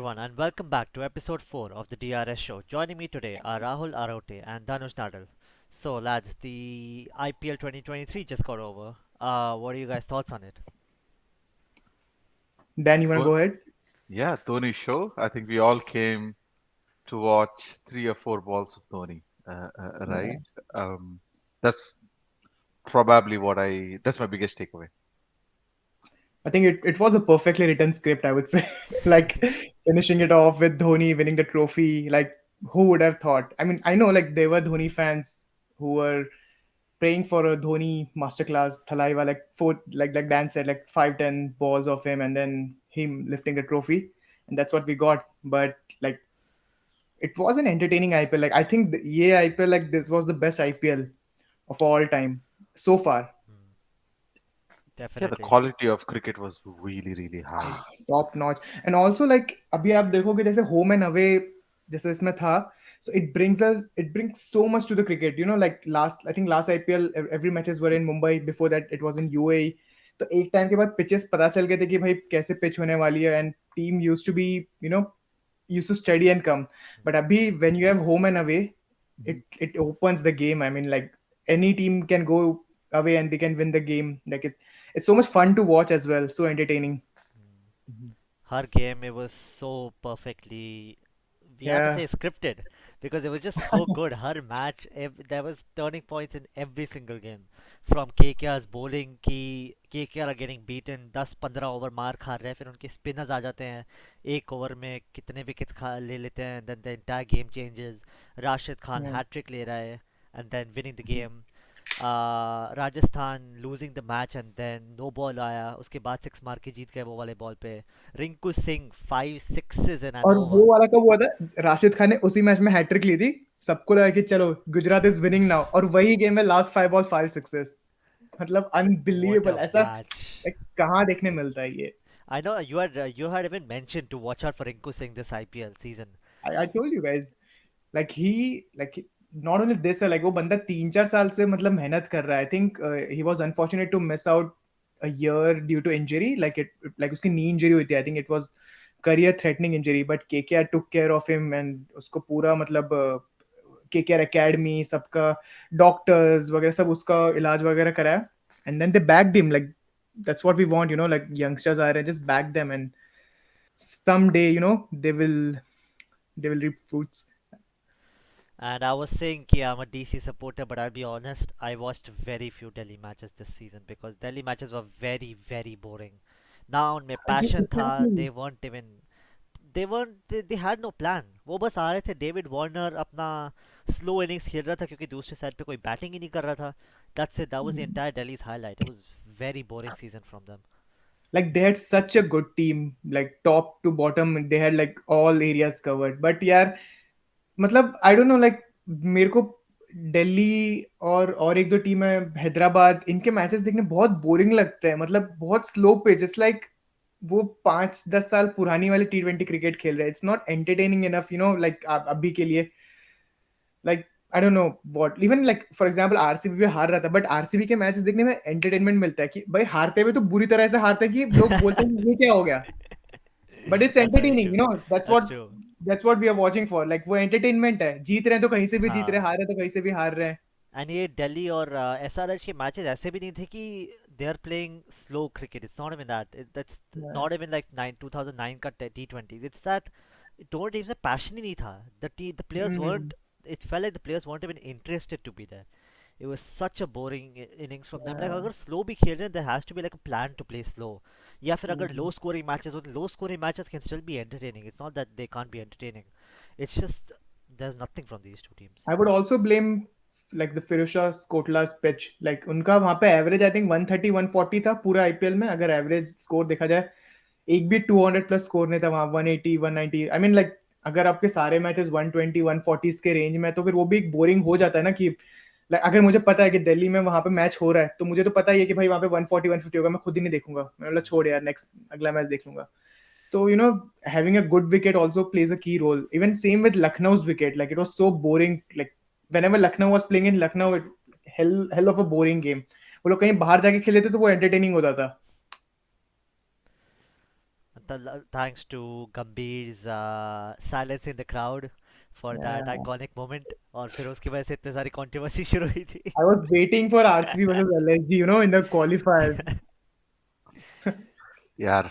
everyone, and welcome back to episode 4 of the DRS Show. Joining me today are Rahul Arote and Dhanush Nadil. So, lads, the IPL 2023 just got over. What are you guys' thoughts on it? Dan, you want to Well, go ahead? yeah, Dhoni show. I think we all came to watch three or four balls of Dhoni, Yeah. right? That's probably that's my biggest takeaway. I think it was a perfectly written script, I would say. Like finishing it off with Dhoni winning the trophy. Like, who would have thought? I mean, I know like there were Dhoni fans who were praying for a Dhoni masterclass, Thalaiva, like four, like Dan said, like 5-10 balls of him and then him lifting the trophy. And that's what we got. But like it was an entertaining IPL. Like I think yeah, IPL, like this was the best IPL of all time so far. Hmm, Yeah, the definitely. quality of cricket was really, really high. Top notch and also like अभी आप देखोगे जैसे home and away जैसे इसमें था so it brings so much to the cricket, you know, like last, I think last IPL every matches were in Mumbai. Before that it was in UAE. तो एक time के बाद pitches पता चल गए थे कि भाई कैसे पिच होने वाली है and team used to be, you know, used to study and come. But abhi when you have home and away, Mhm. it opens the game. I mean, like any team can go away and they can win the game. Like it's so much fun to watch as well, so entertaining. Hmm. Mhm. Her game, it was so perfectly, we have to Yeah. say scripted, because it was just so good. Her match, there was turning points in every single game. From KKR's bowling की KKR are getting beaten, 10-15 over मार खा रहे हैं, फिर उनके spinners आ जाते हैं, एक ओवर में कितने विकेट्स खा ले लेते हैं, then the entire game changes. Rashid Khan Yeah. Hat-trick ले रहा है and then winning the game. Rajasthan losing the match and then no ball आया, उसके बाद सिक्स मार के जीत गए वो वाले बॉल पे. Rinku Singh 5 6s in an और वो ओवर. वाला कब हुआ था? राशिद खान ने उसी मैच में हैट्रिक ली थी. सबको लगा कि चलो गुजरात इज विनिंग नाउ, और वही गेम में लास्ट 5 बॉल 5 सिक्सेस. मतलब What अनबिलीवेबल. a ऐसा match. like, कहाँ देखने मिलता है ये? I know you had even mentioned to watch out for Rinku Singh this IPL season. I told you guys, like he like not only this, like वो बंदा 3-4 साल से मतलब मेहनत कर रहा है. I think he was unfortunate to miss out a year due to injury. Like उसकी knee injury हुई थी. I think it was career threatening injury, but KKR took care of him and उसको पूरा मतलब KKR Academy सबका doctors वगैरह सब उसका इलाज वगैरह कराया. And then they backed him. Like that's what we want, you know, like youngsters are, and just back them, and someday, you know, they will reap fruits. And I was saying कि I'm a DC supporter, but I'll be honest, I watched very few Delhi matches this season because Delhi matches were very very boring. ना उनमें ये passion था, exactly. they had no plan. वो बस आ रहे थे, David Warner अपना slow innings खेल रहा था क्योंकि दूसरे साइड पे कोई बैटिंग ही नहीं कर रहा था. That's it, that was the entire Delhi's highlight. It was very boring season from them. Like they had such a good team, like top to bottom, they had like all areas covered. But यार मतलब I don't know, like मेरे को दिल्ली और एक दो team है हैदराबाद, इनके matches देखने बहुत बोरिंग लगते हैं. मतलब बहुत स्लो पिच. इट्स लाइक वो 5-10 साल पुरानी वाली T20 क्रिकेट खेल रहे हैं. It's not entertaining enough, you know, like अभी के लिए. Like I don't know what, even like for example RCB भी हार रहा था, बट आरसीबी के मैचेस देखने में एंटरटेनमेंट मिलता है कि भाई हारते हुए तो बुरी तरह से हारते हैं कि लोग बोलते हैं कि ये क्या हो गया. But it's That's very entertaining, true. You know. That's That's what true. That's what we are watching for. Like वो एंटरटेनमेंट है. जीत रहे हैं तो कहीं से भी जीत रहे हैं, हाँ. हार रहे हैं तो कहीं से भी हार रहे हैं. एंड ये दिल्ली और एसआरएच के मैचेस ऐसे भी नहीं थे कि they are playing slow cricket. It's not even that. That's Yeah. not even like 2009 का T20. It's that दोनों टीम्स में पैशन ही नहीं था. The players Hmm. weren't, it felt like the players weren't even interested to be there. It was such a boring innings from them. Like Yeah. अगर slow भी खेल रहे हैं, there has to be like a plan to play slow. या फिर अगर लो Hmm. Scoring matches होते, low scoring matches can still be entertaining. It's not that they can't be entertaining. It's just there's nothing from these two teams. I would also blame like the Firuzshah Kotla's pitch. Like उनका वहां पे average I think 130-140 था पूरा IPL में. अगर average score देखा जाए, एक भी 200 प्लस स्कोर नहीं था वहां. 180 190, आई मीन लाइक अगर आपके सारे मैचेस 120-140 के रेंज में है, तो फिर वो भी बोरिंग हो जाता है ना. कि like, अगर मुझे पता है कि दिल्ली में वहां पे मैच हो रहा है, तो मुझे तो पता ही है कि भाई वहां पे 140-150 होगा. मैं खुद ही नहीं देखूंगा. मैं बोला छोड़ यार, नेक्स्ट अगला मैच देख लूंगा. So, you know, having a good wicket also plays a key role. Even same with Lucknow's wicket. Like it was so boring. Like whenever Lucknow was playing in Lucknow, it hell of a boring game. वो लोग कहीं बाहर जाके खेले थे तो वो entertaining होता था. thanks to Gambhir's silencing the crowd for that Yeah. iconic moment, और फिर उसकी वजह से इतनी सारी controversy शुरू हुई थी. I was waiting for RCB versus LSG, in the qualifiers. Yeah,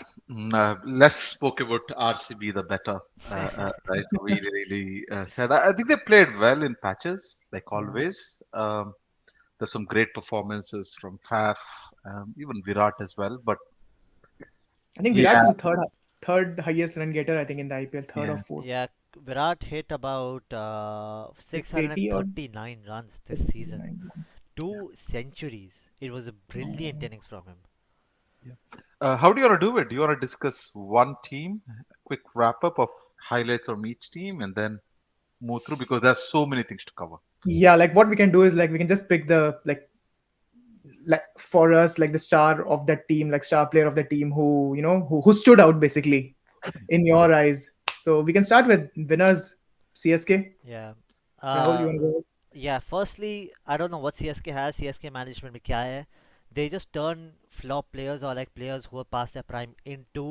less spoke about RCB, the better. Right, really, really sad. I think they played well in patches, like Yeah. always. There's some great performances from Faf, even Virat as well. But I think Virat yeah, was the third highest run getter, I think, in the IPL, third or yeah, fourth. Yeah, Virat hit about 680 or 639 runs this season. 689 runs. Yeah. 2 centuries. It was a brilliant Oh. innings from him. yeah. How do you want to do it? Do you want to discuss one team, quick wrap up of highlights from each team, and then move through because there's so many things to cover. Yeah, like what we can do is like we can just pick the like for us like the star of that team, like star player of the team who who stood out basically in your eyes. So we can start with winners, CSK. Yeah. Rahul, you Uh, want to go? yeah, firstly, I don't know what CSK has. CSK management में क्या है? They just turn flop players or like players who are past their prime into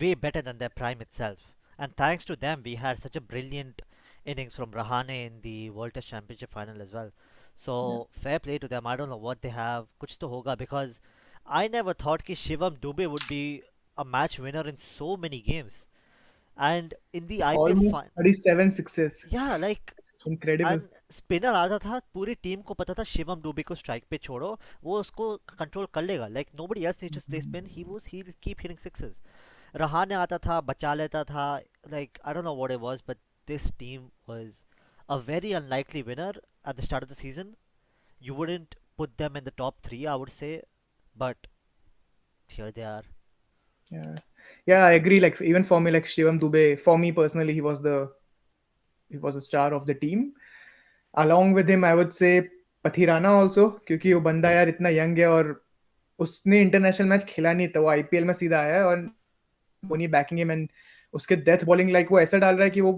way better than their prime itself. And thanks to them, we had such a brilliant innings from Rahane in the World Test Championship final as well. Yeah. So fair play to them. I don't know what they have. कुछ तो होगा because I never thought कि Shivam Dube would be a match winner in so many games. And in the IPL Almost final, 37 sixes. yeah, like Incredible. And spinner आता था, पूरी team को पता था शिवम डुबे को स्ट्राइक पे छोड़ो, वो उसको कंट्रोल कर लेगा. Like nobody else needs to stay spin, he keep hitting sixes. Rahane आता था, बचा लेता था. Like I don't know what it was, but this team was a very unlikely winner at the start of the season. You wouldn't put them in the top 3, I would say, but here they are. Yeah. Yeah, I agree. Like even for me, like Shivam Dube, for me personally, he was a star of the team. Along with him, I would say Pathirana also, क्योंकि वो बंदा यार इतना young है और उसने international match खेला नहीं था, वो आईपीएल में सीधा आया है और धोनी बैकिंग हिम एंड उसके डेथ बॉलिंग लाइक वो ऐसा डाल रहा है कि वो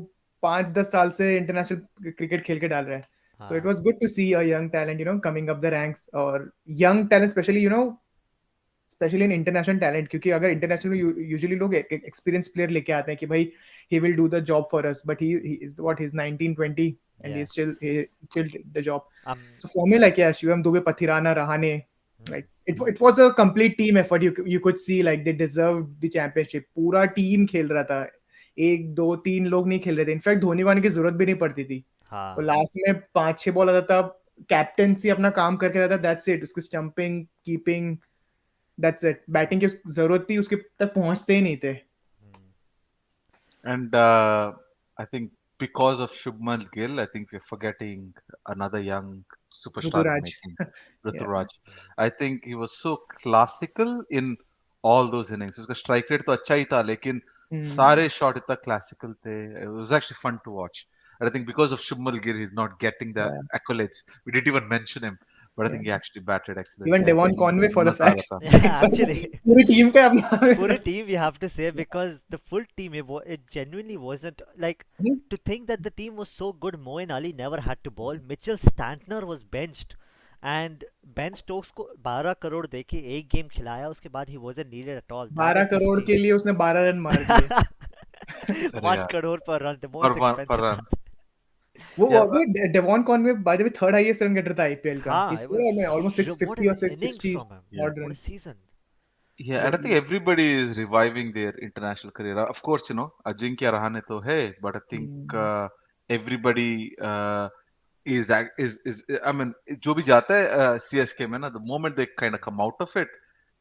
5-10 साल से इंटरनेशनल क्रिकेट खेल के डाल रहा है. सो इट हाँ, was good to see a young talent coming up the ranks और young talent specially in international talent, क्योंकि अगर इंटरनेशनल में यूजुअली लोग एक्सपीरियंस प्लेयर लेके आते हैं कि भाई he will do the job for us, but he is what he is 19-20 and yeah. he still did the job. um So for me, like yeah, Shivam Dube, Pathirana, Rahane, hmm, like it was a complete team effort. You could see like they deserved the championship. पूरा team खेल रहा था, एक दो तीन लोग नहीं खेल रहे थे. इनफैक्ट धोनी वानी की जरूरत भी नहीं पड़ती थी. वो हाँ, लास्ट में 5-6 बॉल आता था, कैप्टेंसी अपना काम करके आता था, दैट्स इट. उसकी stumping, keeping, that's it. Batting की जरूरत थी, उसके तक पहुंचते ही नहीं थे. hmm, And I think because of Shubman Gill, I think we're forgetting another young superstar in Rituraj. making, Yeah. Rituraj. I think he was so classical in all those innings. उसका strike rate तो अच्छा ही था, लेकिन Hmm. सारे shot इतना classical थे. It was actually fun to watch. And I think because of Shubman Gill, he's not getting the Yeah. accolades. We didn't even mention him, but I Yeah. think he actually batted Even excellently. I Devon think Conway for the मजा आ fact. रहा था. Like yeah. सब Actually, पूरी team का अपना. Puri team we have to say, because the full team, it genuinely wasn't like, to think that the team was so good. Moeen Ali never had to bowl. Mitchell Stantner was benched, and Ben Stokes को 12 करोड़ देके एक game खिलाया, उसके बाद he wasn't needed at all. That 12 is this crore team. के लिए उसने 12 run मार दिए. अरे 1 यार, crore per run, the पर most पर expensive run. match. Yeah, वो Devon Conway by the way third highest run getter था आईपीएल का. He हाँ, it scored was almost what 650 an or innings 660 from him. yeah. odd What a runs. season. Yeah, and I But think everybody is reviving their international career. Of course, Ajinkya Rahane to hai, but I think mm, everybody is. I mean, जो भी जाता है CSK में ना, the moment they kind of come out of it,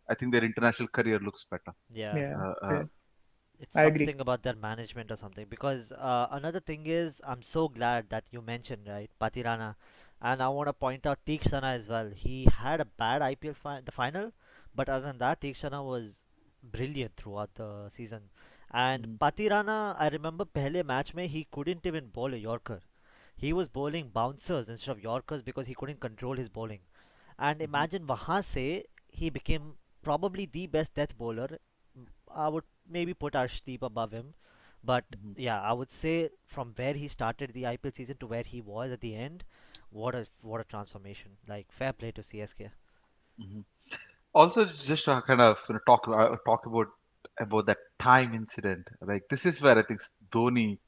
I think their international career looks better. Yeah. yeah, Uh, uh, fair. It's I agree. something about their management or something, because another thing is, I'm so glad that you mentioned, right, Patirana, and I want to point out Teeksana as well. He had a bad IPL the final, but other than that, Teeksana was brilliant throughout the season. And mhm, Patirana, I remember pehle match mein he couldn't even bowl a Yorker. He was bowling bouncers instead of Yorkers because he couldn't control his bowling. And mhm, imagine वहाँ से he became probably the best death bowler. I would maybe put Arshdeep above him, but mhm, yeah, I would say from where he started the IPL season to where he was at the end, what a transformation! Like fair play to CSK. mhm. Also, just to kind of talk about about that time incident. Like this is where I think Dhoni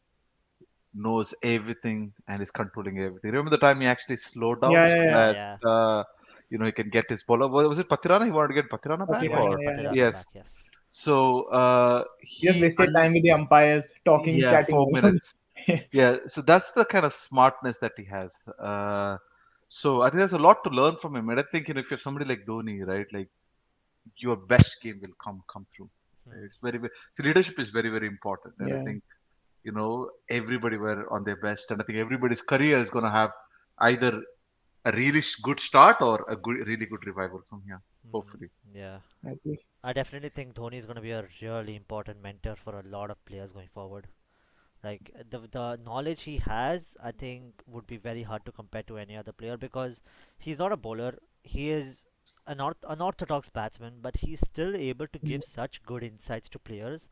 knows everything and is controlling everything. Remember the time he actually slowed down Yeah, so yeah, yeah. Yeah, that yeah. he can get his bowler. Was it Patirana? He wanted to get Patirana He back, wanted to or Patirana, get yeah, yeah. Patirana back, yes. yes. So He just he wasted time with the umpires, talking, yeah, chatting 4 minutes. Yeah, so that's the kind of smartness that he has. So I think there's a lot to learn from him. And I think if you have somebody like Dhoni, right, like your best game will come through. Hmm. It's so leadership is very very important, and I Yeah, think everybody were on their best, and I think everybody's career is going to have either a really good start or a really good revival from here, Hmm. hopefully. Yeah. I agree. I definitely think Dhoni is going to be a really important mentor for a lot of players going forward. Like the knowledge he has, I think would be very hard to compare to any other player because he's not a bowler. He is unorthodox batsman, but he's still able to Mm. give such good insights to players.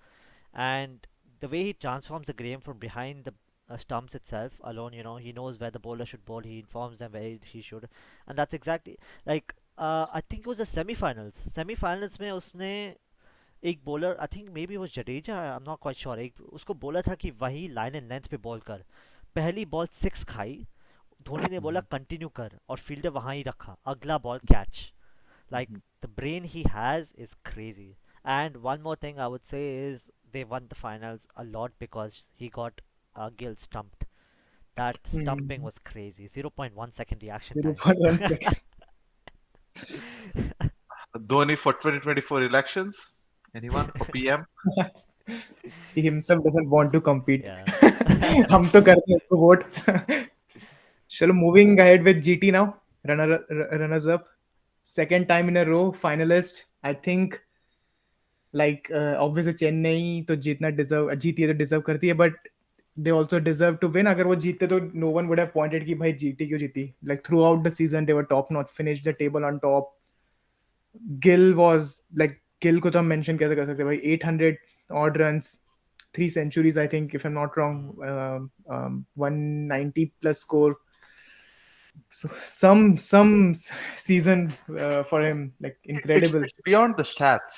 And the way he transforms the game from behind the stumps itself alone, he knows where the bowler should bowl. He informs them where he should, and that's exactly like I think it was the semi-finals. Semi-finals में उसने एक bowler I think maybe वो Jadeja I am not quite sure एक उसको बोला था कि वही लाइन एंड लेंथ पे बॉल कर पहली बॉल 6 खाई धोनी ने बोला Mhm, कंटिन्यू कर और फील्डर वहाँ ही रखा अगला ball catch like mhm. the brain he has is crazy. And one more thing I would say is they won the finals a lot because he got Gill stumped. That stumping Mm. was crazy. 0.1 second reaction Zero time. point 1 second. Dhoni for 2024 elections. Anyone for PM? He himself doesn't want to compete. Yeah. हम तो करते हैं उसको vote. चलो, moving ahead with GT now. Runners up. Second time in a row, finalist. I think like obviously Chennai तो जीतना deserve जीती है तो डिजर्व करती है but they also deserve to win अगर वो जीतते तो no one would have pointed कि भाई जीटी क्यों जीती like throughout the season they were top not finish the table on top Gill was like Gill को तो हम मेंशन कैसे कर सकते हैं भाई 800 odd runs 3 centuries I think if I'm not wrong Hmm. 190 plus score so some season for him like incredible. It's beyond the stats.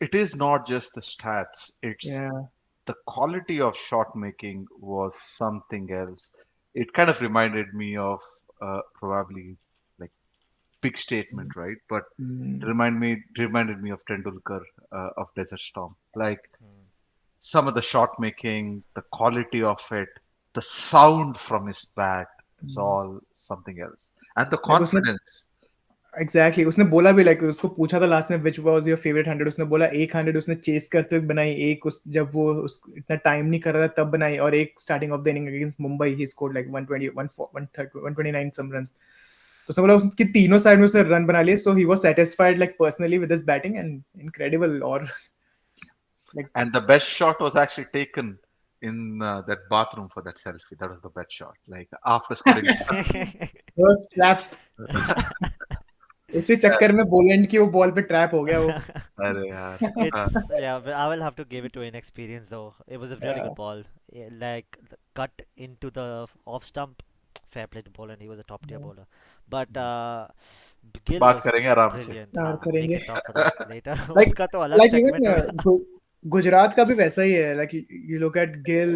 It is not just the stats. It's Yeah. the quality of shot making was something else. It kind of reminded me of probably like big statement, right? But Mm. reminded me of Tendulkar of Desert Storm. Like Hmm. some of the shot making, the quality of it, the sound from his bat is Mm. all something else, and the Like उसने confidence. Exactly उसने बोला भी like उसको पूछा था last में which was your favourite 100 उसने बोला एक 100 उसने चेस करते हुए बनाई एक उस जब वो इतना टाइम नहीं कर रहा था तब बनाई और एक starting off the inning against Mumbai he scored like 120 130 129 some runs तो उसने बोला उसकी तीनों साइड में उसने रन बना लिए so he was satisfied like personally with his batting and incredible और like And the best shot was actually taken in that bathroom for that selfie. That was the best shot. Like after scoring. First trap उसी चक्कर में Boland की वो ball पे trap हो गया वो अरे यार, It's yeah, but I will have to give it to inexperience though. It was a really good ball. Like cut into the off stump. Fair play to bowler, and he was a top tier bowler. But Gill बात was करेंगे आराम से. brilliant. और We करेंगे can talk for that later. like उसका तो अलग like segment होगा. even गुजरात का भी वैसा ही है like you look at Gill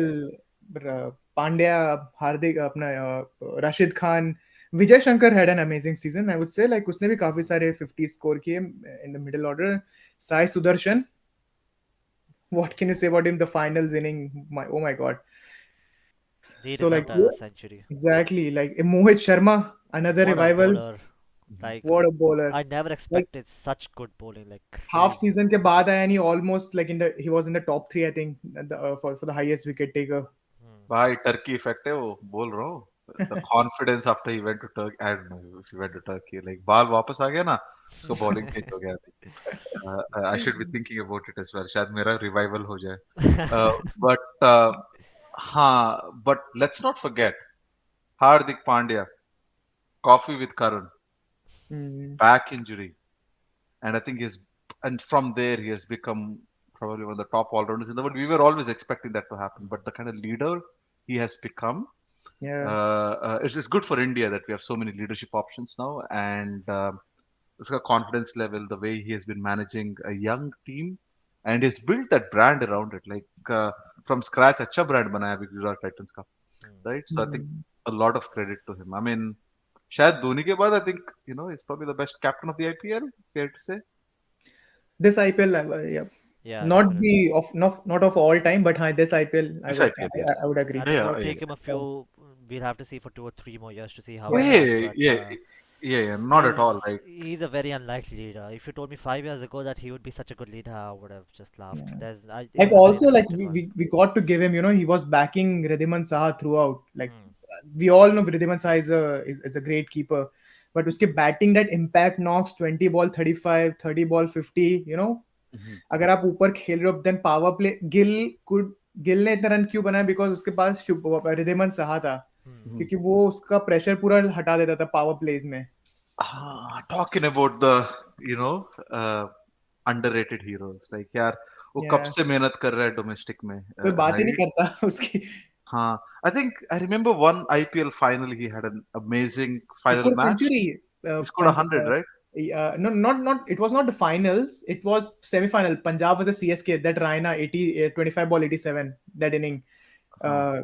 Pandya हार्दिक अपना Rashid Khan Vijay Shankar had an amazing season I would say like उसने भी काफी सारे 50 स्कोर किए in the middle order Sai Sudarshan what can you say about him the finals inning oh my god He so like deserved a century. exactly like Mohit Sharma another What a revival bowler! Like what a bowler I never like expected such good bowling. Like half crazy. season के बाद आया नहीं almost like in the he was in the top 3 I think for the highest wicket taker. Hmm. भाई Turkey effect है वो बोल रहा हूँ. The confidence after he went to Turkey. I don't know if he went to Turkey. Like बाल वापस आ गया ना, उसको bowling चेंज हो गया. I should be thinking about it as well. शायद मेरा revival हो जाए. But हाँ, but let's not forget Hardik Pandya, coffee with Karan, Hmm. back injury, and I think and from there he has become probably one of the top all-rounders in the world. We were always expecting that to happen, but the kind of leader he has become, Yeah. it's good for India that we have so many leadership options now, and it's got confidence level, the way he has been managing a young team and he's built that brand around it. Like from scratch, अच्छा brand बनाया अभी Gujarat Titans का, Hmm. right? So I think Hmm. a lot of credit to him. I mean, शायद धोनी के बाद I think he's probably the best captain of the IPL. Fair to say. This IPL, yeah, Yeah, not definitely. the of not of all time, but this IPL, This IPL, I yes. would I agree. think Yeah, it'll yeah, take him a few. We'll have to see for 2 or 3 more years to see how he Yeah, does. yeah, But yeah, yeah, yeah. Not at all, right? he's a very unlikely leader. If you told me 5 years ago that he would be such a good leader, I would have just laughed. yeah. Like He's a very also, like mismatched one. we got to give him, he was backing Ridhiman Saha throughout. Like Hmm. we all know Ridhiman Saha is a great keeper, but uske batting that impact knocks 20 ball 35, 30 ball 50. Mhm. अगर आप ऊपर खेल रहे हो then power play Gill ने इतना run क्यों बनाया बिकॉज उसके पास रिद्धिमान साहा था Hmm. Mhm. क्योंकि वो उसका प्रेशर पूरा हटा देता था पावर प्लेज में Talking about the you know uh, underrated heroes, like यार वो कब yeah. से मेहनत कर रहा है डोमेस्टिक में, कोई बात ही नहीं right? करता उसकी हाँ, I think I remember one IPL final he had an amazing final score match. Century He scored 100, right? no not it was not the finals, it was semi-final. Punjab was the CSK that Raina 80 25 ball 87 that inning. हाँ, Uh,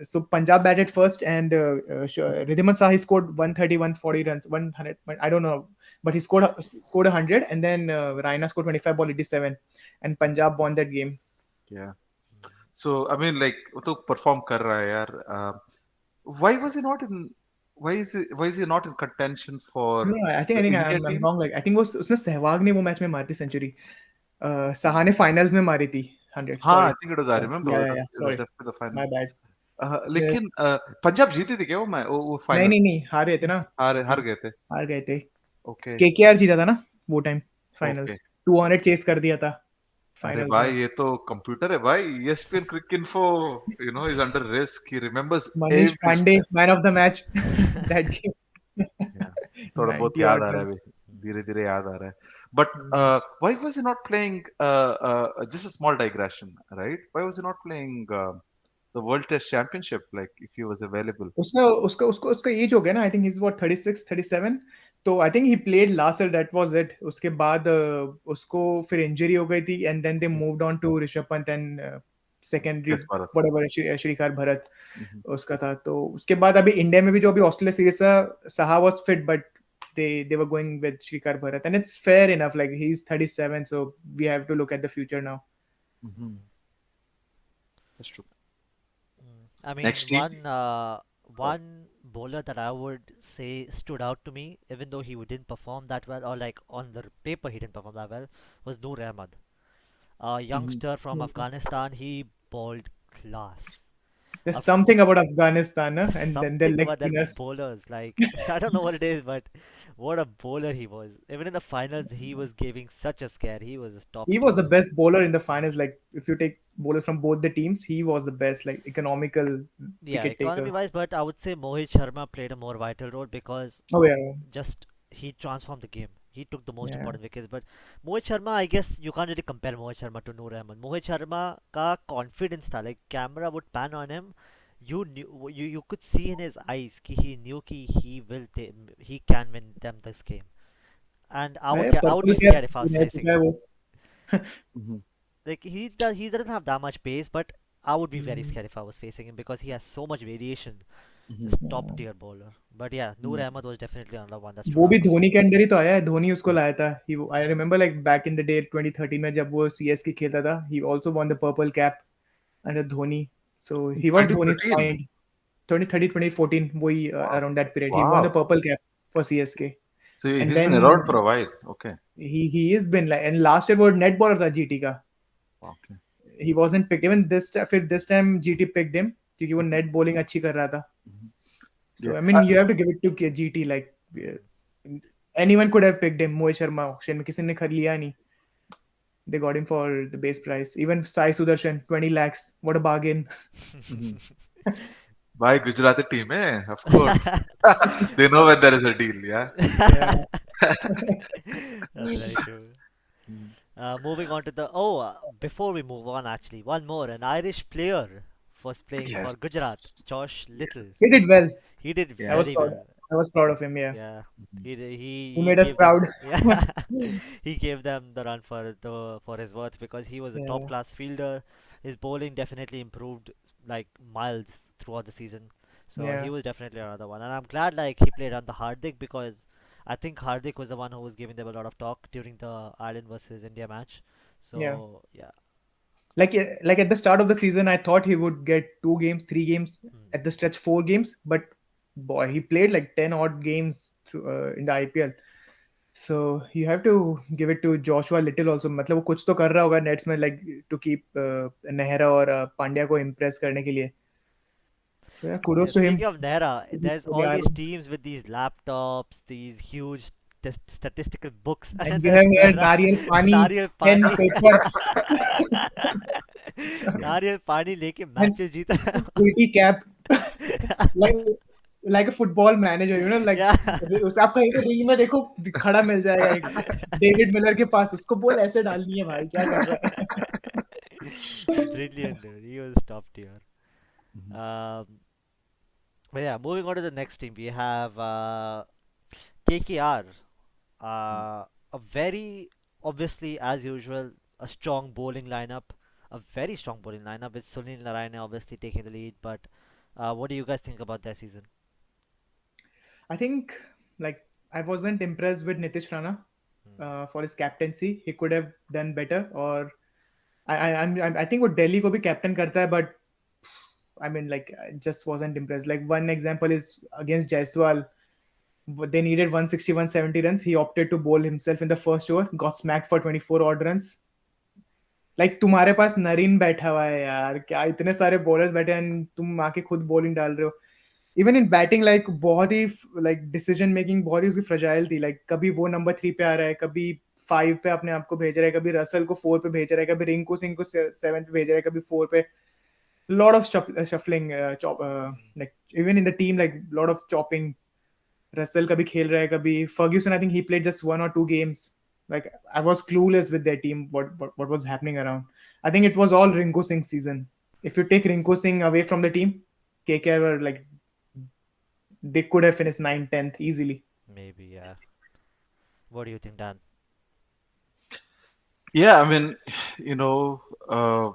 so Punjab batted first, and Ridhiman Sahi scored 130, 140 runs, 100. I don't know, but he scored 100, and then Raina scored 25 ball 87, and Punjab won that game. yeah. So I mean, like वो तो perform कर रहा है यार. Why was he not in? Why is he not in contention for No, I think the I think India I'm team? wrong. Like I think वो उसने सहवाग ने वो मैच में मारी थी सेंचुरी. साहा ने फाइनल्स में मारी थी 100. हाँ, I Sorry. think it was. I remember Yeah, it yeah, was. yeah. It was Sorry. definitely the final. My bad. The- लेकिन पंजाब जीती थी क्या वो नहीं फाइनल? नहीं नहीं हार गए थे ना. हार गए थे. हार गए थे. ओके, केकेआर जीता था ना वो टाइम ओके. फाइनल्स. 200 चेस कर दिया था अरे फाइनल्स भाई में. ये तो कंप्यूटर है भाई. ESPN Crick Info, is under risk. He remembers Manish every Pandey step. Man of the match that game. Yeah, थोड़ा बहुत 90 याद odd आ रहा है runs. अभी. धीरे धीरे याद आ रहा है. But why was he not playing? Just a small digression, right? Why was he not playing the World Test Championship? Like if he was available. उसका उसका उसको उसका एज हो गया ना. I think he is what 36 37. तो I think he played last year, that was it. उसके बाद उसको फिर इंजरी हो गई थी, and then they moved on to Rishabh Pant and secondary Yes, Bharat. Whatever Srikar Bharat Mhm. उसका था. तो उसके बाद अभी इंडिया में भी जो अभी ऑस्ट्रेलिया सीरीज था, Saha was fit, but they were going with Shrikar Bharat, and it's fair enough. Like he's 37, so we have to look at the future now. Mhm. That's true. I mean, Next team. one bowler that I would say stood out to me, even though he didn't perform that well, or like on the paper he didn't perform that well, was Noor Ahmad, a Mhm. youngster from Afghanistan. He bowled class. There's Of something about Afghanistan, and then their something leg about their spinners. bowlers, like I don't know what it is, but what a bowler he was. Even in the finals, he was giving such a scare. He was a top He was tier. the best bowler in the finals. Like if you take bowlers from both the teams, he was the best. Like economical Yeah, wicket economy taker. wise, but I would say Mohit Sharma played a more vital role because Oh yeah, just he transformed the game. He took the most yeah. important wickets. But Mohit Sharma, I guess you can't really compare Mohit Sharma to Noor Ahmed. Mohit Sharma का confidence था, like camera would pan on him. You knew, you could see in his eyes कि he knew कि he can win them this game. And अरे I would purple be cap scared if I was रह facing चुका है him. वो. Mhm. Like he doesn't have that much pace, but I would be very Hmm. scared if I was facing him because he has so much variation. Mhm. Just top Yeah. tier bowler. But yeah, Noor Mhm. Ahmed was definitely another one that stood वो out भी for me. Dhoni के under ही तो आया है. धोनी उसको लाया था. He I remember like back in the day 2013 में जब वो सीएसके खेलता था. He also won the purple cap under Dhoni. So he was Dhoni's 2013. point. 2013, 2014, वही Wow. around that period. He won the Wow. purple cap for CSK. So And he's been then around for a while. Okay. he has been like, and last year वो net bowler था GT का. Okay. He wasn't picked. Even this time GT picked him क्योंकि वो net bowling अच्छी कर रहा था. Mhm. Yeah. So I mean you have to give it to GT. Like anyone could have picked him. Mohit Sharma auction में किसी ने खरीद लिया नहीं. They got him for the base price. Even Sai Sudarshan 20 lakhs. What a bargain. Mhm. By Gujarati team, of course. They know when there is a deal, yeah. Yeah. That's very true. Mhm. Moving on to before we move on, actually, one more. An Irish player was playing for Yes. Gujarat, Josh Little. He Yes. did well. He did I was Yes. very proud. well. I was proud of him. Yeah, Yeah, Mhm. he he made us gave them proud. yeah he gave them the run for his worth because he was a top Yeah, class fielder. His bowling definitely improved like miles throughout the season, so he yeah, was definitely another one. And I'm glad like he played on the Hardik because I think Hardik was the one who was giving them a lot of talk during the Ireland versus India match. yeah. So yeah, Like at the start of the season, I thought he would get 2 games, 3 games hmm, at the stretch, 4 games. But boy, he played like 10 odd games in the IPL. So you have to give it to Joshua Little also. मतलब वो कुछ तो कर रहा होगा nets में like to keep Nehra और पांड्या को impress करने के लिए. So yeah, yeah. kudos to him. Speaking of Nehra, there's all Yeah, these teams with these laptops, these huge statistical books, and then and you there's have here Nehra, नारियल पानी, नारियल pen, पानी, paper, नारियल पानी लेके and matches जीत रहा pretty cap. है। like a football manager, like Yeah. उस आप कहीं पे रील में देखो खड़ा मिल जाएगा एक डेविड मिलर के पास, उसको बोल ऐसे डालनी है भाई, क्या कर रहा है. Brilliant, dude. He was top tier. Mhm. Um, but yeah, moving on to the next team, we have KKR. A very obviously, as usual, a strong bowling lineup, a very strong bowling lineup with Sunil Narayana obviously taking the lead. But what do you guys think about their season? I think like I wasn't impressed with Nitish Rana Hmm. for his captaincy. He could have done better. Or I think वो Delhi को भी captain करता है, but I mean like I just wasn't impressed. Like one example is against Jaiswal. They needed 160, 170 runs. He opted to bowl himself in the first over, got smacked for 24 odd runs. Like तुम्हारे पास Narine बैठा हुआ है यार, क्या इतने सारे bowlers बैठे हैं, तुम आके खुद बॉलिंग डाल रहे हो. इवन इन बैटिंग लाइक बहुत ही लाइक डिसीजन मेकिंग बहुत ही उसकी फ्रजाइल थी. लाइक कभी वो नंबर 3 पे आ रहा है, कभी 5 पे अपने आप को भेज रहा है, कभी रसल को 4 पे भेज रहा है, कभी रिंकू सिंह को 7 पे भेज रहा है, कभी 4 पे. Lot of shuffling, like even in the team like lot of chopping. Russell कभी खेल रहा है, कभी Ferguson I think he played just 1 or 2 games. Like I was clueless with their team, what was happening around. I think it was all Rinku Singh's season. If you take Rinku Singh away from the team, KKR were like they could have finished 9th, 10th easily. Maybe, yeah. What do you think, Dan? Yeah, I mean, you know, uh,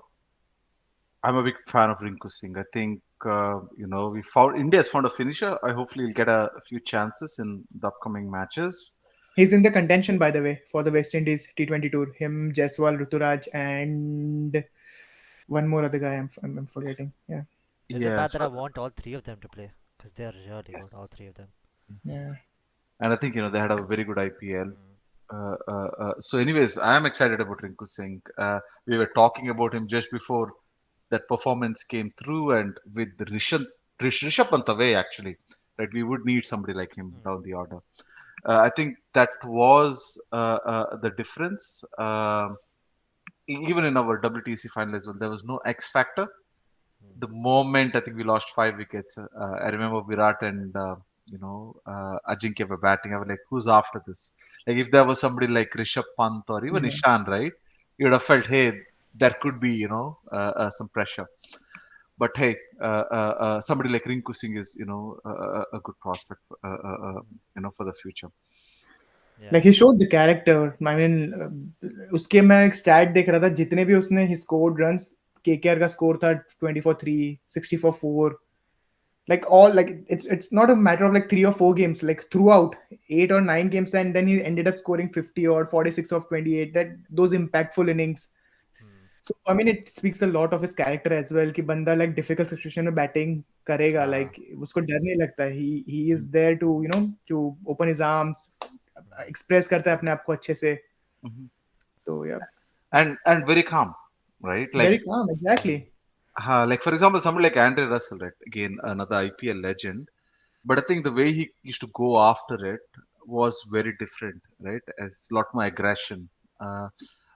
I'm a big fan of Rinku Singh. I think we found India's found a finisher. I hopefully will get a few chances in the upcoming matches. He's in the contention, by the way, for the West Indies T20 tour. Him, Jaiswal, Ruturaj, and one more other guy. I'm forgetting. Yeah, Is it Yeah, bad that I so want all three of them to play? Because they're really good, all yes, three of them. yes. yeah. And I think they had a very good IPL. Mm. So, anyways, I am excited about Rinku Singh. We were talking about him just before that performance came through, and with Rishabh Pant away, actually, right? We would need somebody like him Mm. down the order. I think that was the difference. Even in our WTC final as well, there was no X factor. Mm. The moment I think we lost 5 wickets, I remember Virat and Ajinkya were batting. I was like, who's after this? Like if there was somebody like Rishabh Pant or even Yeah. Ishan, right? You would have felt, hey, there could be some pressure. But hey, somebody like Rinku Singh is a good prospect for the future. Yeah. Like he showed the character. I mean, उसके मैं एक stat देख रहा था, जितने भी उसने he scored runs, KKR का score था 24-3, 60-4. Like all like it's not a matter of like 3 or 4 games. Like throughout 8 or 9 games, and then he ended up scoring 50 or 46 of 28. That those impactful innings. Mm. So I mean, it speaks a lot of his character as well. कि बंदा like difficult situation में batting करेगा, Ah. like उसको डर नहीं लगता. He is there to to open his arms, Mm. express करता है अपने आप को अच्छे से. Mhm. तो yeah, And very calm, right? very calm, Mm. exactly. Like for example, somebody like Andre Russell, right? Again, another IPL legend. But I think the way he used to go after it was very different, right? It's a lot more aggression. Uh,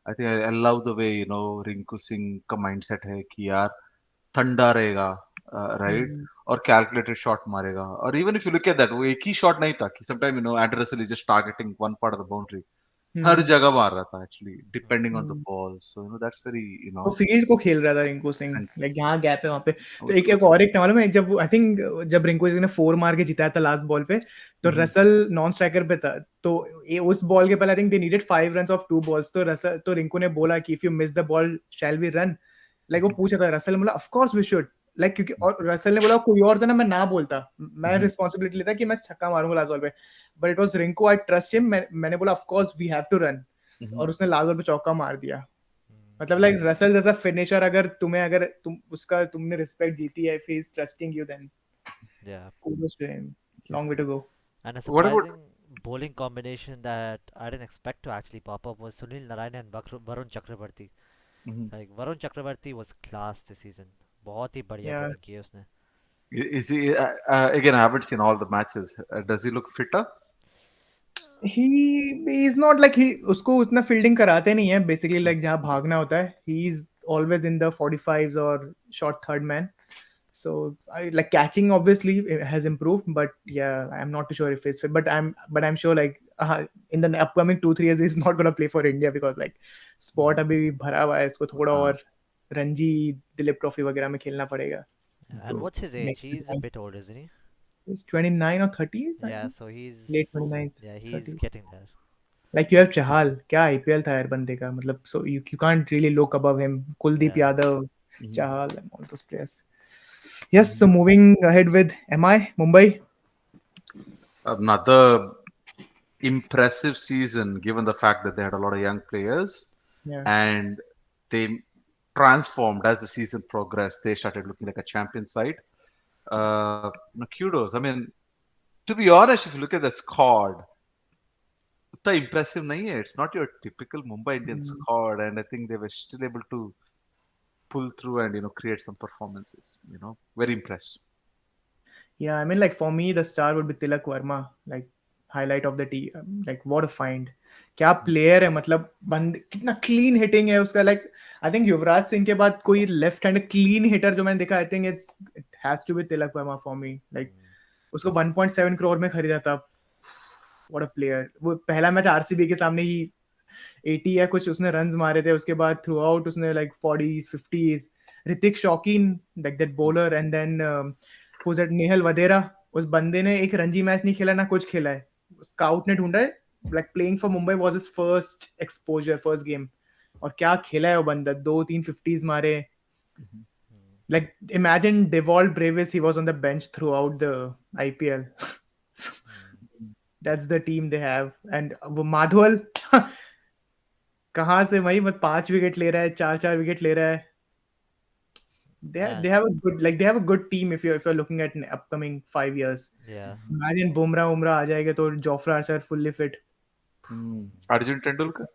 I think I love the way Rinku Singh का mindset है कि यार ठंडा रहेगा, right? Hmm. और calculated shot मारेगा. Or even if you look at that, वो एक ही shot नहीं था कि sometime Andre Russell is just targeting one part of the boundary. हर हम्म जगह मार रहा था actually depending on the hmm. Ball so that's very वो फील्ड को खेल रहा था रिंकू सिंह, and लाइक जहाँ गैप है वहाँ पे। तो एक उसको एक और एक था मालूम है, जब आई थिंक जब रिंकू सिंह ने 4 मार के जिताया था लास्ट बॉल पे, तो हम्म, रसल नॉन स्ट्राइकर पे था। तो उस बॉल के पहले I think they needed 5 runs off 2 balls. तो रसल, तो रिंकू ने बोला कि if you miss the ball shall we run, like वो पूछा था। रसल ने बोला of course we should, like क्योंकि, और रसल ने बोला कोई और था ना मैं ना बोलता, मैं हम्म, रिस्पांसिबिलिटी लेता कि मैं छक्का मारूंगा लास्ट बॉल पे, but it was Rinku, I trust him, मैंने बोला of course we have to run, hmm, और उसने लास्ट बॉल पे चौका मार दिया। मतलब लाइक हम्म, रसल जैसा फिनिशर, अगर तुम्हें, अगर तुम उसका, तुमने रिस्पेक्ट जीती है, if he is trusting you, then Yeah. kudos to him. yeah. Long way to go. And a What about surprising bowling combination that I didn't expect to actually pop up was Sunil Narine and Varun Chakrabarti. mhm. Like Varun Chakrabarti was class this season. बहुत ही बढ़िया Yeah, bowling की है उसने. Is he again? I haven't seen all the matches. Does he look fitter? he is not like, he उसको उतना fielding कराते नहीं है बेसिकली, लाइक जहाँ भागना होता है he is always in the 45s और short third man. So I like catching obviously has improved, but yeah, I'm not too sure if it's fit. But I'm sure like in the upcoming 2-3 years he's not gonna play for India, because like spot अभी भरा हुआ है, इसको थोड़ा हाँ. और Ranji, Dilip trophy वगैरह में खेलना पड़ेगा. And तो what's his age? next He's a time bit old, isn't he? is 29 or 30s, I Yeah, think. so Late he's 29s, yeah, he's 30s. getting there. Like you have Chahal, क्या IPL था यार बंदे का, मतलब so you can't really look above him. Kuldeep Yeah. Yadav, Mhm, Chahal, and all those players. Yes, so mhm. moving ahead with MI Mumbai. Another impressive season, given the fact that they had a lot of young players, Yeah. and they transformed as the season progressed. They started looking like a champion side. Kudos. I mean, to be honest, if you look at the squad, उतना impressive नहीं है. It's not your typical Mumbai Indians Mm. squad, and I think they were still able to pull through and create some performances. Very impressed. Yeah, I mean, like for me, the star would be Tilak Verma, like highlight of the team. Like what a find! क्या player है, मतलब बंद कितना clean hitting है उसका. Like I think Yuvraj Singh के बाद कोई लेफ्ट हैंड क्लीन हिटर जो मैंने देखा, I think it has to be Tilak Varma for me. Like उसको 1.7 करोड़ में खरीदा था. What a player. वो पहला मैच आरसीबी के सामने ही 80 या कुछ उसने रन्स मारे थे. उसके बाद थ्रू आउट उसने like 40s 50s. Hrithik Shokeen, like that bowler, and then who's that Nehal Wadhera. उस बंदे ने एक रणजी मैच नहीं खेला ना कुछ खेला है. स्काउट ने ढूंढा है, like playing for Mumbai was his first exposure, first game, और क्या खेला है वो बंदा. 2-3 50s मारे. Mhm. Like imagine Devault Bravis, he was on the bench throughout the IPL. That's the team they have. And वो माधवल कहाँ से भाई, मत 5 विकेट ले रहा है, 4-4 विकेट ले रहा है. They And have a good, like they have a good team if you're looking at an upcoming 5 years. yeah. Imagine Bumrah आ जाएगा तो Jofra Archer fully fit. Arjun Tendulkar.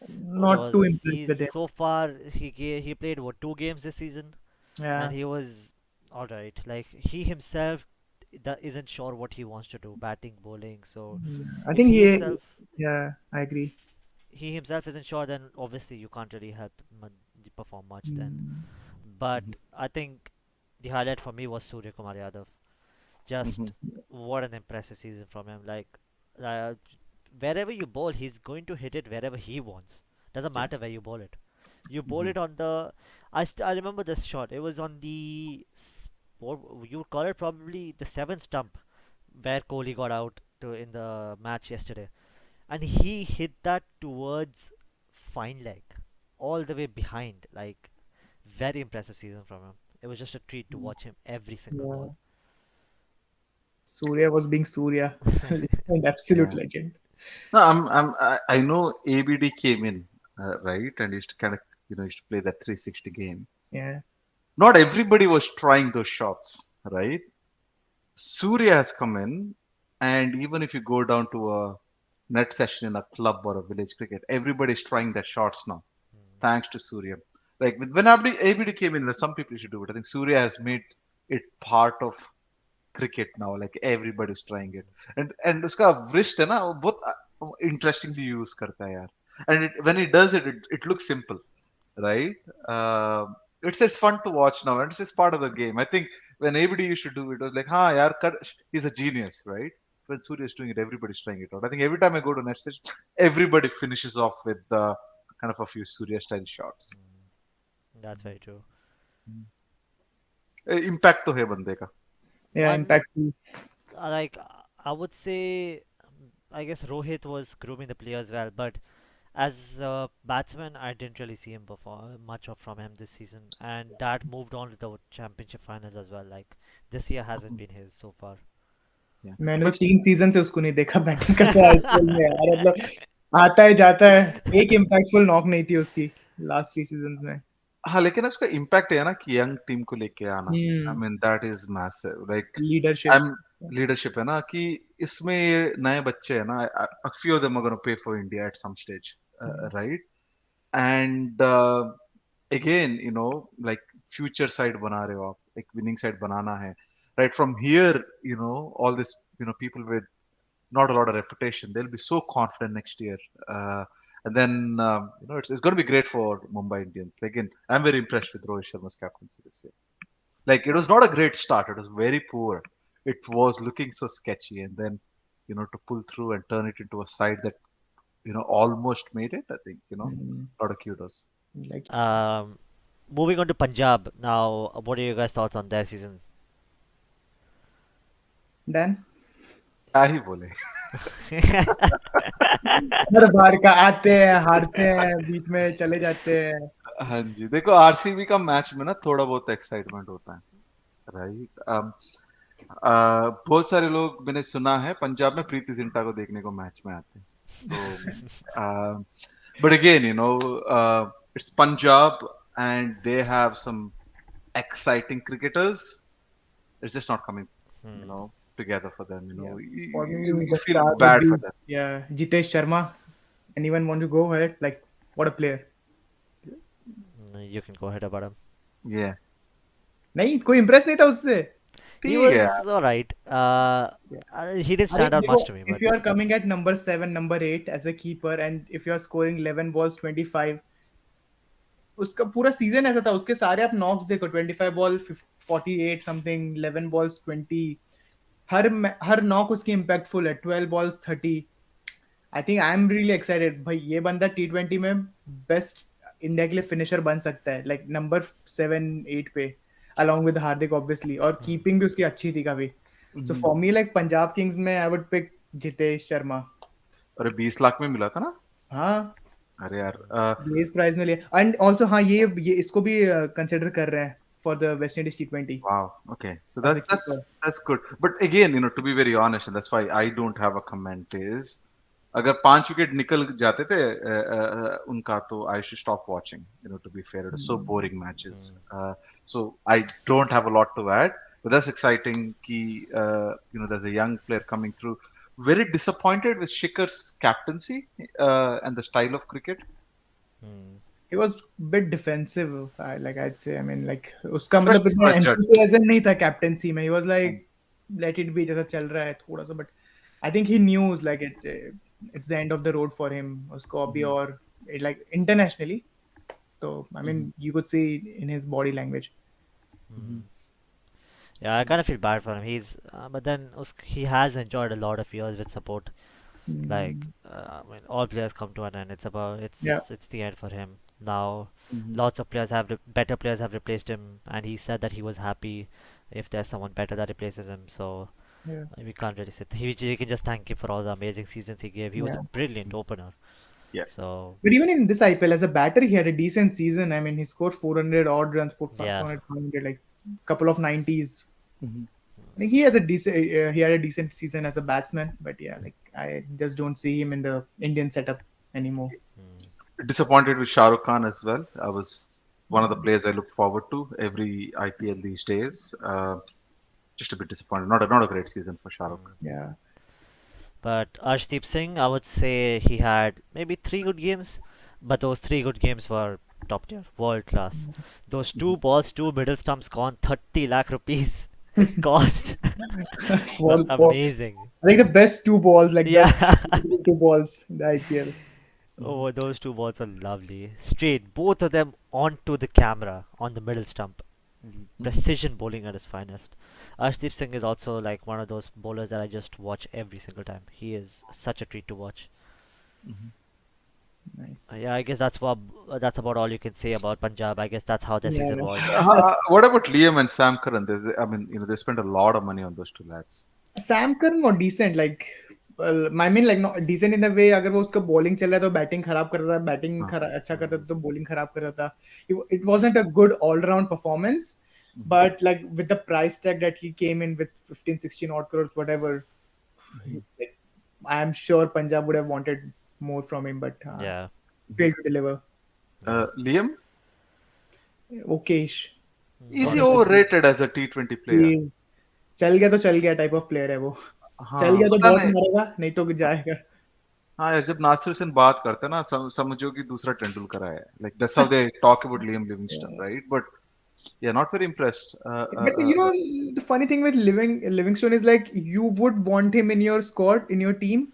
Who Not too knows? impressed He's with him. so far he played what 2 games this season, and Yeah. he was all right. Like he himself that isn't sure what he wants to do, batting, bowling. So I if think yeah, I agree. he himself isn't sure, then obviously you can't really help perform much then. Mm. But I think the highlight for me was Surya Kumar Yadav. Just Mhm. what an impressive season from him. Like uh, wherever you bowl, he's going to hit it wherever he wants. Doesn't Yeah. matter where you bowl it. You bowl Mhm. it on the. I remember this shot. It was on what you would call it, probably the seventh stump where Kohli got out to in the match yesterday, and he hit that towards fine leg, all the way behind. Like very impressive season from him. It was just a treat to watch him every single ball. Yeah. Surya was being Surya. An absolute Yeah. legend. No, I know ABD came in, right, and used to kind of, used to play that 360 game. Yeah. Not everybody was trying those shots, right? Surya has come in, and even if you go down to a net session in a club or a village cricket, everybody's trying their shots now, thanks to Surya. Like when ABD came in, some people should do it. I think Surya has made it part of cricket now. Like everybody's trying it, and उसका wrist है ना वो बहुत interestingly use करता है यार. And when he does it, it looks simple, right? It's fun to watch now, and it's just part of the game. I think when everybody used to do it, it was like, ha, yaar, he's a genius, right? when Surya is doing it, everybody's trying it out. I think every time I go to net stage, everybody finishes off with kind of a few Surya style shots. That's very true. Impact तो है बंदे का. Yeah, I'm impactful. like I would say I guess Rohit was grooming the players well, but as a batsman, I didn't really see him perform much of from him this season, and that moved on to the championship finals as well. Like this year hasn't been his so far. Yeah. मैंने तो But 3 season से उसको नहीं देखा batting करते IPL में यार, मतलब आता है जाता है, एक इम्पैक्टफुल नॉक नहीं थी उसकी लास्ट 3 सीजन्स में. हाँ, लेकिन उसका इम्पैक्ट है ना कि यंग टीम को लेके आना. I hmm, mean that is massive. Like leadership. I'm leadership है ना कि इसमें ये नए बच्चे हैं ना. A few of them are going to play for India at some stage, right? And again, like future side बना रहे हो आप, एक winning side बनाना है, right? From here, all this, people with not a lot of reputation, they'll be so confident next year. And then, it's going to be great for Mumbai Indians. Again, I'm very impressed with Rohit Sharma's captaincy this year. Like, it was not a great start. It was very poor. It was looking so sketchy. And then, to pull through and turn it into a side that, almost made it, I think, a lot of kudos. Like Moving on to Punjab now. What are your guys' thoughts on their season? Dan, क्या ही बोले. हर बार का आते हैं, हारते हैं, बीच में चले जाते हैं. हाँ जी, देखो आरसीबी का मैच में ना थोड़ा बहुत एक्साइटमेंट होता है, राइट. बहुत सारे लोग मैंने सुना है पंजाब में प्रीति जिंटा को देखने को मैच में आते हैं. तो but again it's Punjab and they have some exciting cricketers. It's just not coming, together for them. Yeah. You The feel star would bad be, for them. yeah, Jitesh Sharma. Anyone want to go ahead? Like, what a player. You can go ahead about him. Yeah. नहीं, कोई impress नहीं था उससे. He ठीक was है. alright. He didn't अरे stand out देखो, much to me, if but you are coming at number 7, number 8 as a keeper, and if you are scoring 11 balls 25, उसका पूरा सीजन ऐसा था. उसके सारे आप नॉक्स देखो, 25 बॉल 48 समथिंग, 11 बॉल्स 20, हर नॉक उसकी इम्पैक्टफुल है. 12 balls 30. I think I am really excited. भाई ये बंदा T20 में बेस्ट इंडिया के लिए फिनिशर बन सकता है, लाइक नंबर 7-8 पे, अलॉन्ग विद हार्दिक ऑब्वियसली. और कीपिंग भी उसकी अच्छी थी काफी. So for me, like Punjab Kings में I would pick Jitesh Sharma. अरे 20 लाख में मिला था ना. हाँ, अरे यार. बेस प्राइस में लिया. एंड आल्सो हाँ, ये इसको भी कंसीडर कर रहे हैं for the West Indies T20 Wow. Okay. So as a that's keeper. that's good. But again, to be very honest, and that's why I don't have a comment is, अगर 5 wicket निकल जाते थे उनका तो I should stop watching. To be fair, it is so boring matches. So I don't have a lot to add. But that's exciting. Ki there's a young player coming through. Very disappointed with Shikhar's captaincy and the style of cricket. He was bit defensive, I'd say. I mean, like उसका मतलब Especially इतना for a judge. enthusiasm नहीं था captaincy में. He was like, let it be, जैसा चल रहा है थोड़ा सा. But I think he knew like it's the end of the road for him. उसको अभी और like internationally. So I mean, you could see in his body language. yeah, I kind of feel bad for him. But then he has enjoyed a lot of years with support. Like, I mean, all players come to an end. Yeah. It's the end for him now. Lots of better players have replaced him, and he said that he was happy if there's someone better that replaces him. So Yeah. we can't really say. We can just thank him for all the amazing seasons he gave. He was a Yeah. brilliant opener. Yeah. So But even in this IPL, as a batter, he had a decent season. I mean, he scored 400 odd runs, 400, 500, like couple of 90s. I think he has he had a decent season as a batsman. But yeah, like I just don't see him in the Indian setup anymore. Disappointed with Shah Rukh Khan as well. I was one of the players I look forward to every IPL these days. Just a bit disappointed. Not a great season for Shah Rukh. Yeah. But Arshdeep Singh, I would say he had maybe 3 good games, but those 3 good games were top tier, world class. Those 2 balls, 2 middle stumps gone, 30 lakh rupees cost. were amazing. I think the best 2 balls, like Yeah. best 2 balls in the IPL. Oh, those 2 balls were lovely. Straight, both of them onto the camera on the middle stump. precision bowling at his finest. Arshdeep Singh is also like one of those bowlers that I just watch every single time. He is such a treat to watch. Nice. Yeah, I guess that's about all you can say about Punjab. I guess that's how their Yeah, season was. that's What about Liam and Sam Curran? I mean, they spent a lot of money on those two lads. Sam Curran was decent. Like, well, I mean, like, not decent in the way. अगर वो उसका bowling चल रहा है तो batting खराब करता था, batting हाँ, अच्छा करता था तो bowling खराब करता था. It wasn't a good all-round performance, but like with the price tag that he came in with 15, 16 odd crores, whatever, like, I am sure Punjab would have wanted more from him, but Yeah, failed to deliver. yeah. Liam, Okay-ish. is he Wasn't as good. overrated as a T20 player? He is चल गया तो चल गया type of player है वो. चल हाँ, गया तो पता बहुत नहीं. मारेगा, नहीं तो जाएगा. हाँ यार, जब नासिर हुसैन बात करते हैं ना, समझो कि दूसरा टेंडुलकर आया है. Like that's how they talk about Liam Livingstone, right? But yeah, not very impressed. But the funny thing with Livingstone is like you would want him in your squad, in your team,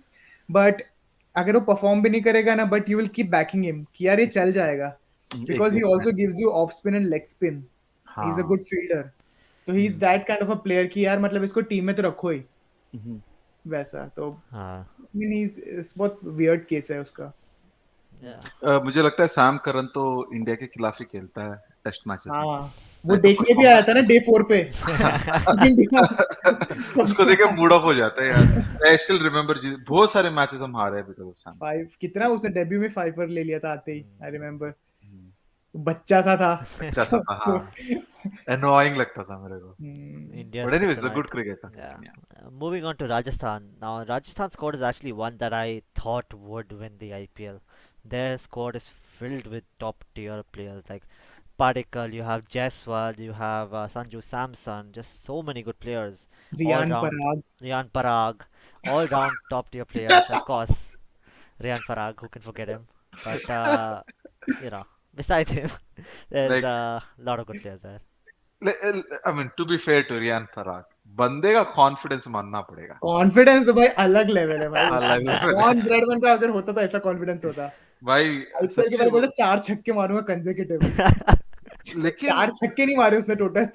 but अगर वो perform भी नहीं करेगा ना, but you will keep backing him कि यार ये चल जाएगा, because he also Exactly. gives you off spin and leg spin. He's a हाँ. good fielder, so he's that kind of a player कि यार मतलब इसको टीम में तो रखो ही वैसा. तो Uh, I mean it's बहुत weird case है उसका. yeah. मुझे लगता है सैम करन तो इंडिया के खिलाफ ही खेलता है टेस्ट मैचेस में. हाँ, वो नहीं तो देखने भी आया परफॉर्मेंस था ना डे 4 पे. इंडिया उसको देख के मूड ऑफ हो जाता है यार. आई स्टिल रिमेम्बर बहुत सारे मैचेस हम हारे हैं बिकॉज़ ऑफ सैम. 5 कितना उसने डेब्यू में 5 पर ले लिया था आते ही. आई रिमेम्बर बच्चा सा था. अच्छा सा था. हाँ, एनोइंग लगता था मेरे को. India's But anyways, a kryptonite. good cricketer. Yeah. Yeah. Moving on to Rajasthan. Now, Rajasthan squad is actually one that I thought would win the IPL. Their squad is filled with top tier players like Padikkal, you have Jaiswal, you have Sanju Samson, just so many good players. All Riyan round, Parag. Riyan Parag, all round top tier players. Of course, Riyan Parag, who can forget him? But, you know, besides him, there's Like, a lot of good players there. I mean, to be fair to Riyan Parag, बंदे का confidence मानना पड़ेगा. Confidence तो भाई अलग level है भाई उसका. अलग लेवल है. जॉन ब्रेडमैन का अगर होता तो ऐसा कॉन्फिडेंस होता. भाई आईपीएल के सच्ची. बाद बोला 4 छक्के मारूंगा कंसेक्यूटिव. लेकिन 4 छक्के नहीं मारे उसने टोटल.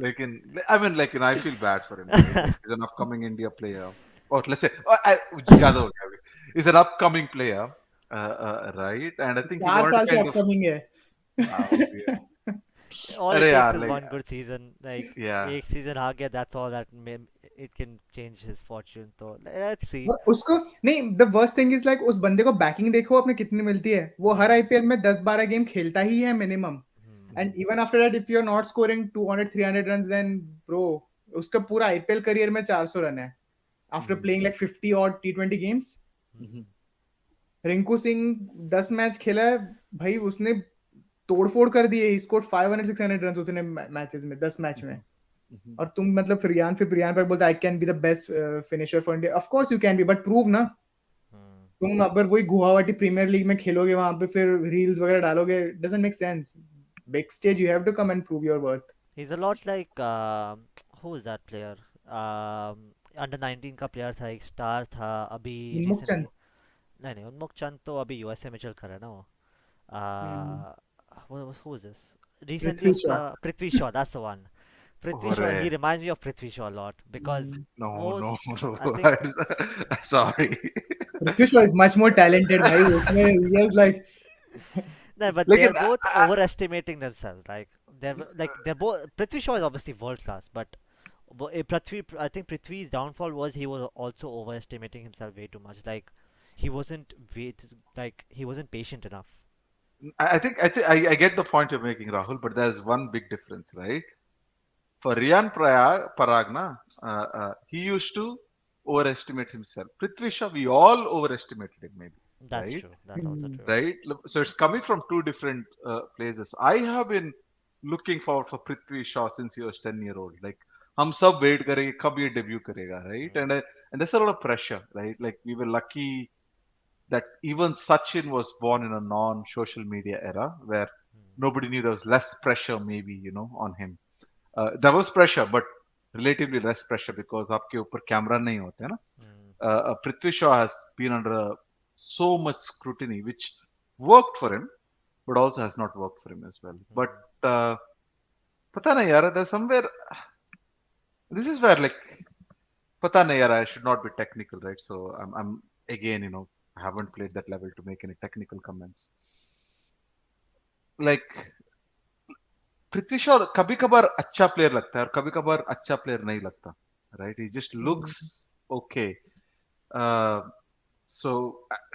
लेकिन I mean, like, I feel bad for him, right? Like, he's an upcoming India player, or let's say, ज़्यादा हो गया अभी. He's an upcoming player, right? And I think he 4 wanted साल to से kind of. अपकमिंग है. Oh dear. All it अरे takes यार, is like, one good season. Like yeah. एक season आ गया, that's all that it can change his fortune. So let's see. और उसको नहीं, the worst thing is like उस बंदे को बैकिंग देखो अपने कितनी मिलती है. वो हर आईपीएल में 10-12 गेम खेलता ही है minimum. And even after that if you are not scoring 200-300 runs then bro उसका पूरा आईपीएल करियर में 400 रन है आफ्टर प्लेइंग लाइक 50 और टी20 गेम्स. रिंकू सिंह 10 मैच खेला है भाई, उसने तोड़फोड़ कर दिए. ही स्कोर्ड 500-600 रन्स उतने मैचेस में 10 मैच में. और तुम मतलब फिर पर बोलते I can be the best finisher for India. Of course you can be, but prove ना. तुम अगर वही गुवाहाटी प्रीमियर लीग में खेलोगे वहां पे फिर रील्स वगैरह डालोगे, doesn't make sense. Big stage you have to come and prove your worth. He's a lot like who is that player? Under 19 का प्लेयर था, एक स्टार था अभी उन्मुख रिसेंटली. चंद. नहीं नहीं, उन्मुख चंद तो अभी यूएसए में चल कर है ना वो. Who is this? Recently पृथ्वी उसका Shaw. Prithvi Shaw, that's the one. Prithvi Shaw, he अरे reminds me of Prithvi Shaw a lot because no, no, I no. think Sorry. Prithvi Shaw is much more talented भाई. उसमें he is like no, but लेकिन they're both overestimating themselves. They're both. Prithvi Shaw is obviously world class, but I think Prithvi's downfall was he was also overestimating himself way too much. Like he wasn't he wasn't patient enough. I get the point you're making, Rahul, but there's one big difference, right? For Riyan Parag, na, he used to overestimate himself. Prithvi Shaw, we all overestimated him, maybe, That's right? true. That's also true. Right? So it's coming from two different places. I have been looking forward for Prithvi Shaw since he was 10-year-old. Like, हम सब wait करेंगे कब ये debut करेगा, right? And there's a lot of pressure, right? Like we were lucky that even Sachin was born in a non-social media era where nobody knew there was less pressure, maybe, on him. There was pressure, but relatively less pressure because आपके ऊपर camera नहीं होते ना. Prithvi Shaw has been under so much scrutiny, which worked for him, but also has not worked for him as well. But Hmm. uh, पता नहीं यार, there's somewhere. This is where like पता नहीं यार, I should not be technical, right? So I'm again, I haven't played that level to make any technical comments. Like Prithvi Shaw कभी कभार अच्छा player लगता है और कभी कभार अच्छा प्लेयर नहीं लगता, right? He just looks okay. So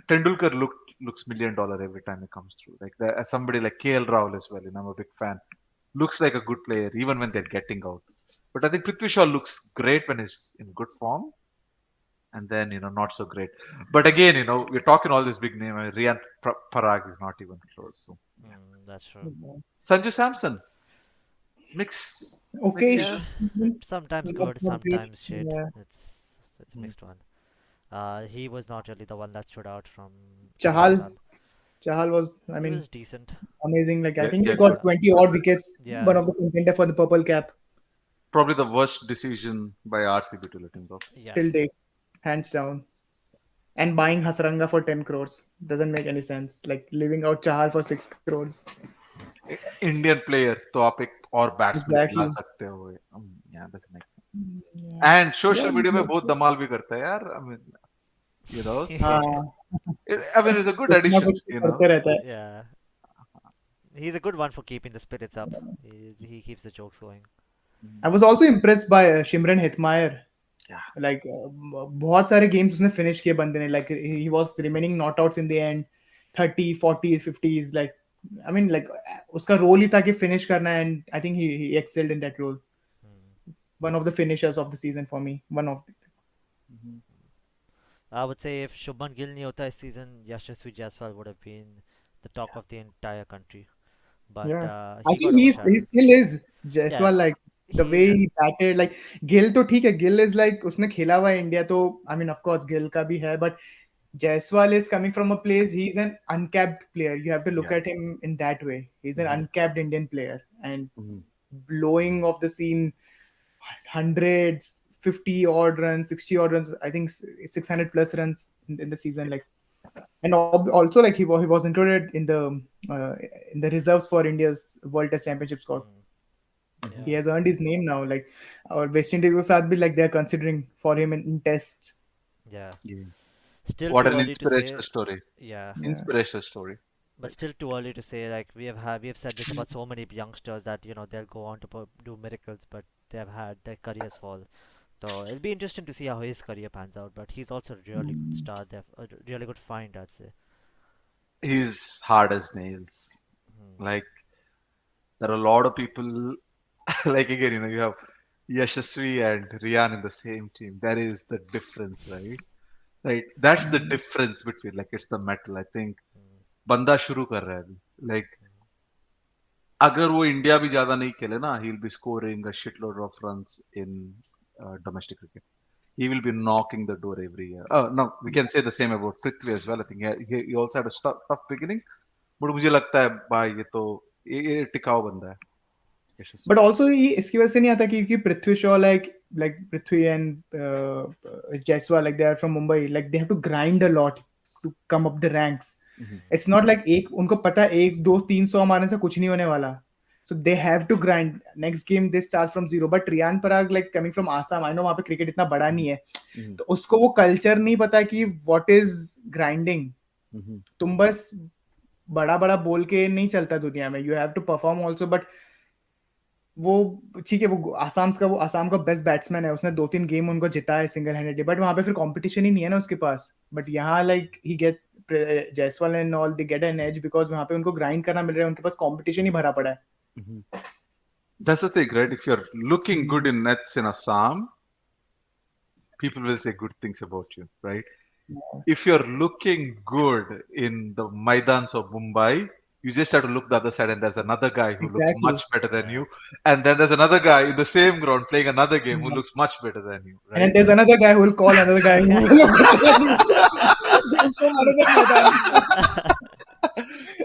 Tendulkar looks $1 million every time he comes through. Like somebody like KL Rahul as well. I'm a big fan. Looks like a good player even when they're getting out. But I think Prithvi Shaw looks great when he's in good form, and then not so great. But again, we're talking all this big name. Rian Parag is not even close. So yeah. That's true. Sanju Samson, mix Okay. yeah. Sometimes Not, good, not great. sometimes shit. Yeah. It's a Mm. mixed one. He was not really the one that stood out from Chahal. Pakistan. Chahal was, I He mean, was decent. amazing. Like I Yeah, think yeah, he got good, 20 good. odd wickets. One Yeah, of the contender for the purple cap Probably the worst decision by RCB to let him go. yeah. till date, hands down. And buying Hasranga for 10 crores doesn't make any sense. Like leaving out Chahal for 6 crores. Indian player तो आप एक और batsman खिला Exactly. सकते हो. Yeah, doesn't make sense. Yeah. And Yeah. Social media में बहुत धमाल भी करता है यार. You know, so हाँ, it's a good कुछ ना addition. कुछ तो करते रहता है. Yeah, he's a good one for keeping the spirits up. He keeps the jokes going. I was also impressed by Shimran Hetmeyer. Yeah, Like बहुत सारे games उसने finish किए बंदे ने. Like he was remaining not outs in the end. 30, 40s, 50s. Like I mean like उसका role ही था कि finish करना, and I think he excelled in that role. Hmm. One of the finishers of the season for me. One of the, Mhm. I would say if Shubman Gill नहीं होता इस season, Yashasvi Jaiswal would have been the talk of the entire country. But yeah. I he got think he overshadowed. still is Yeah, Jaiswal. Like the way he's he batted, like Gill तो ठीक है. Gill is like उसने खेला हुआ है India तो I mean of course Gill का भी है, but Jaiswal is coming from a place. He's an uncapped player. You have to look Yeah. at him in that way. He's an Mhm. uncapped Indian player and Mhm. blowing off the scene hundreds, 50 odd runs, 60 odd runs. I think 600 plus runs in the season. Like and also like he was included uh, in the reserves for India's World Test Championship squad. mm, Mhm. He yeah, has earned his name now. Like our West Indies के साथ भी like they're considering for him in tests. yeah. Yeah. Still What too an early to inspirational say. story. Yeah, Yeah. Inspirational story. but Like, still too early to say. Like we have said this about so many youngsters that they'll go on to do miracles, but they have had their careers fall. So it'll be interesting to see how his career pans out. But he's also a really good Mm. star. They've a really good find, I'd say. he's hard as nails. Hmm. Like, there are a lot of people. Like again, you have Yashasvi and Rian in the same team. That is the difference, right? Right. That's the Mm. difference between, like, it's the metal. I think Hmm. बंदा शुरू कर रहा है अभी. Like, अगर वो India भी ज्यादा नहीं खेले ना, he'll be scoring a shitload of runs in domestic cricket. He will be knocking the door every year. Oh no, we can say the same about Prithvi as well. I think he also had a tough beginning, but मुझे लगता है भाई ये टिकाऊ बंदा है, But Yashasvi. also ये इसकी वजह से नहीं आता क्योंकि Prithvi Shaw like Prithvi and Jaiswal like they are from Mumbai, like they have to grind a lot to come up the ranks. Mhm. It's not like एक उनको पता है 1 2 300 मारने से कुछ नहीं होने वाला. So they have to grind. Next game they start from zero. But Riyan Parag like coming from Assam, I know वहाँ पे क्रिकेट इतना बड़ा नहीं है. Mhm. तो उसको वो कल्चर नहीं पता कि what is grinding. Mhm. तुम बस बड़ा बड़ा बोल के नहीं चलता दुनिया में. You have to perform also. But वो ठीक है. वो आसाम का बेस्ट बैट्समैन है. उसने 2 3 गेम उनको जिता है सिंगल हैंडेडली. बट वहां पे फिर कंपटीशन ही नहीं है ना उसके पास. बट यहाँ like he get Jaiswal and all they get an edge because वहां पे उनको ग्राइंड करना मिल रहा है. उनके पास कंपटीशन ही भरा पड़ा है. Mhm. That's the thing, right? If you're looking good in nets in Assam, people will say good things about you, right? If you're looking good in the Maidans of Mumbai, you just have to look the other side, and there's another guy who looks much Exactly. better than Yeah. you, and then there's another guy in the same ground playing another game who looks much better than you, And then right? there's another guy who will call another guy who will look better than you. From another Maidan.